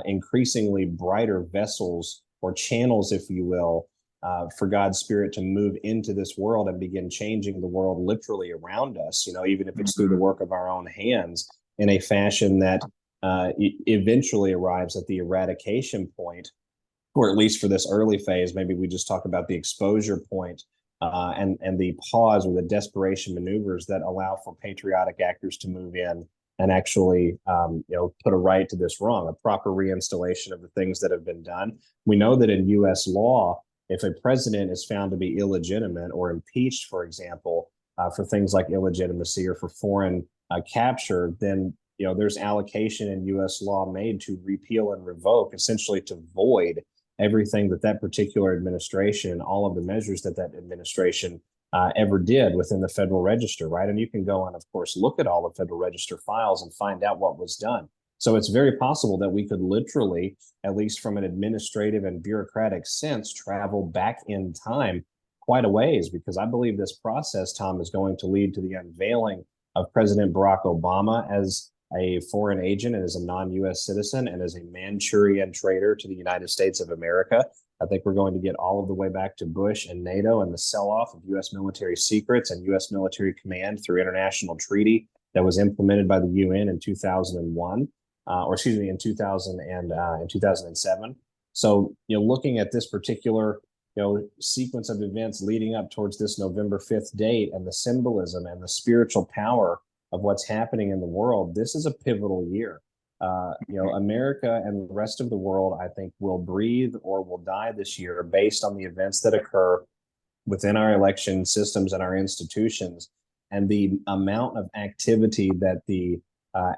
increasingly brighter vessels or channels, if you will, for God's Spirit to move into this world and begin changing the world literally around us, even if it's through the work of our own hands, in a fashion that eventually arrives at the eradication point, or at least for this early phase. Maybe we just talk about the exposure point and the pause or the desperation maneuvers that allow for patriotic actors to move in and actually, put a right to this wrong, a proper reinstallation of the things that have been done. We know that in U.S. law, if a president is found to be illegitimate or impeached, for example, for things like illegitimacy or for foreign capture, then there's allocation in U.S. law made to repeal and revoke, essentially to void everything that particular administration and all of the measures that administration ever did within the Federal Register, right? And you can go and, of course, look at all the Federal Register files and find out what was done. So it's very possible that we could literally, at least from an administrative and bureaucratic sense, travel back in time quite a ways, because I believe this process, Tom, is going to lead to the unveiling of President Barack Obama as a foreign agent and as a non-US citizen and as a Manchurian traitor to the United States of America. I think we're going to get all of the way back to Bush and NATO and the sell-off of US military secrets and US military command through international treaty that was implemented by the UN in 2001, or excuse me, in 2007. So, looking at this particular, sequence of events leading up towards this November 5th date and the symbolism and the spiritual power of what's happening in the world, this is a pivotal year. America and the rest of the world, I think, will breathe or will die this year based on the events that occur within our election systems and our institutions, and the amount of activity that the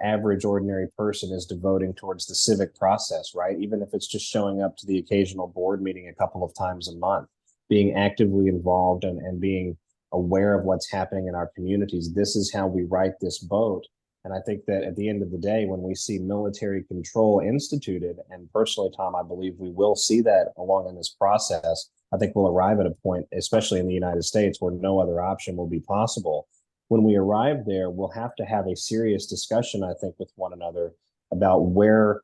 average ordinary person is devoting towards the civic process, right? Even if it's just showing up to the occasional board meeting a couple of times a month, being actively involved and being aware of what's happening in our communities. This is how we right this boat. And I think that at the end of the day, when we see military control instituted, and personally, Tom, I believe we will see that along in this process, I think we'll arrive at a point, especially in the United States, where no other option will be possible. When we arrive there, we'll have to have a serious discussion, I think, with one another about where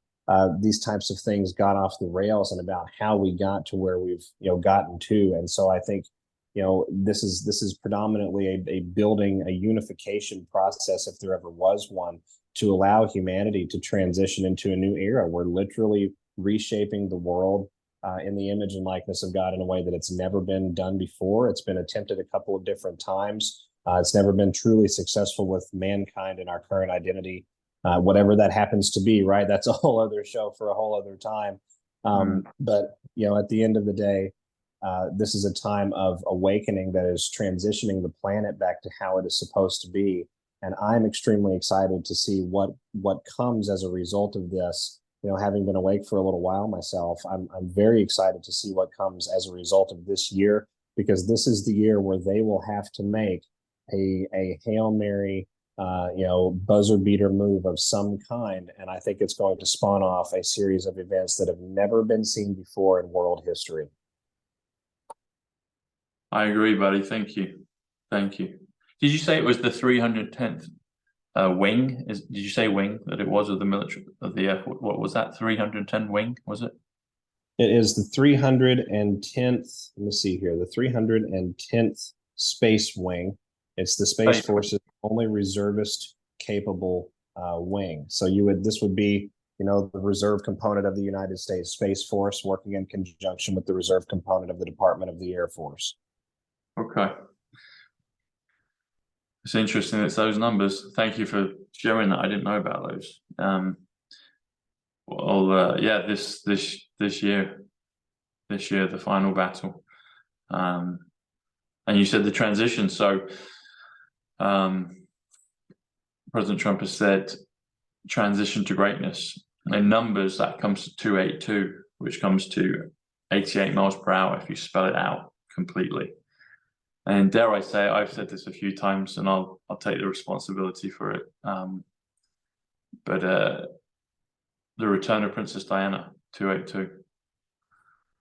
these types of things got off the rails and about how we got to where we've gotten to. And so I think this is predominantly a building, a unification process, if there ever was one, to allow humanity to transition into a new era. We're literally reshaping the world in the image and likeness of God in a way that it's never been done before. It's been attempted a couple of different times. It's never been truly successful with mankind in our current identity, whatever that happens to be, right? That's a whole other show for a whole other time. But, at the end of the day, this is a time of awakening that is transitioning the planet back to how it is supposed to be. And I'm extremely excited to see what comes as a result of this. Having been awake for a little while myself, I'm very excited to see what comes as a result of this year, because this is the year where they will have to make a Hail Mary, buzzer beater move of some kind. And I think it's going to spawn off a series of events that have never been seen before in world history. I agree, buddy. Thank you. Thank you. Did you say it was the 310th wing? Did you say wing that it was of the military of the Air Force? What was that? 310 wing, was it? It is the 310th. Let me see here. The 310th Space Wing. It's the Space Force's only reservist capable wing. So this would be, the reserve component of the United States Space Force working in conjunction with the reserve component of the Department of the Air Force. Okay. It's interesting. It's those numbers. Thank you for sharing that. I didn't know about those. This year, the final battle. And you said the transition. So President Trump has said transition to greatness. And in numbers, that comes to 282, which comes to 88 miles per hour if you spell it out completely. And dare I say, I've said this a few times, and I'll take the responsibility for it. But the return of Princess Diana, 282.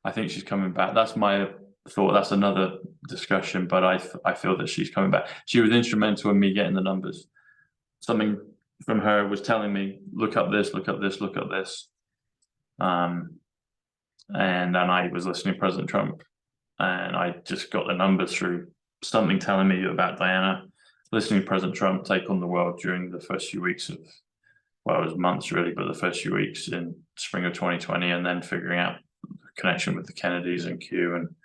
I think she's coming back. That's my thought. That's another discussion, but I feel that she's coming back. She was instrumental in me getting the numbers. Something from her was telling me, look up this, look up this, look up this. And then I was listening to President Trump, and I just got the numbers through something telling me about Diana, listening to President Trump take on the world during the first few weeks of, well, it was months really, but the first few weeks in spring of 2020, and then figuring out the connection with the Kennedys and Q. And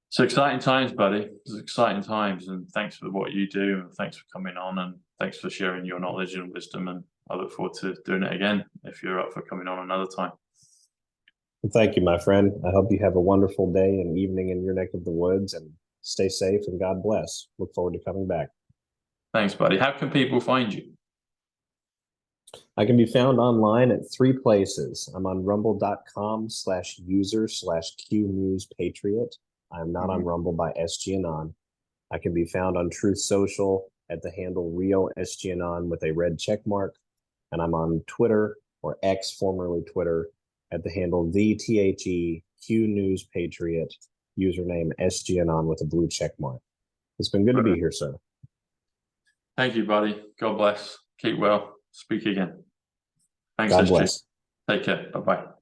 it's exciting times, buddy. It's exciting times, and thanks for what you do, and thanks for coming on, and thanks for sharing your knowledge and wisdom. And I look forward to doing it again if you're up for coming on another time. Well, thank you, my friend. I hope you have a wonderful day and evening in your neck of the woods, and stay safe and God bless. Look forward to coming back. Thanks, buddy. How can people find you? I can be found online at 3 places. I'm on rumble.com/user/QNewsPatriot. I'm not on Rumble by SGAnon. I can be found on TruthSocial at the handle RioSGAnon with a red check mark. And I'm on Twitter, or X, formerly Twitter, at the handle TheQNewsPatriot username SGAnon with a blue check mark. It's been good to be here, sir. Thank you, buddy. God bless. Keep well. Speak again. Thanks, God SG. bless. Take care. Bye-bye.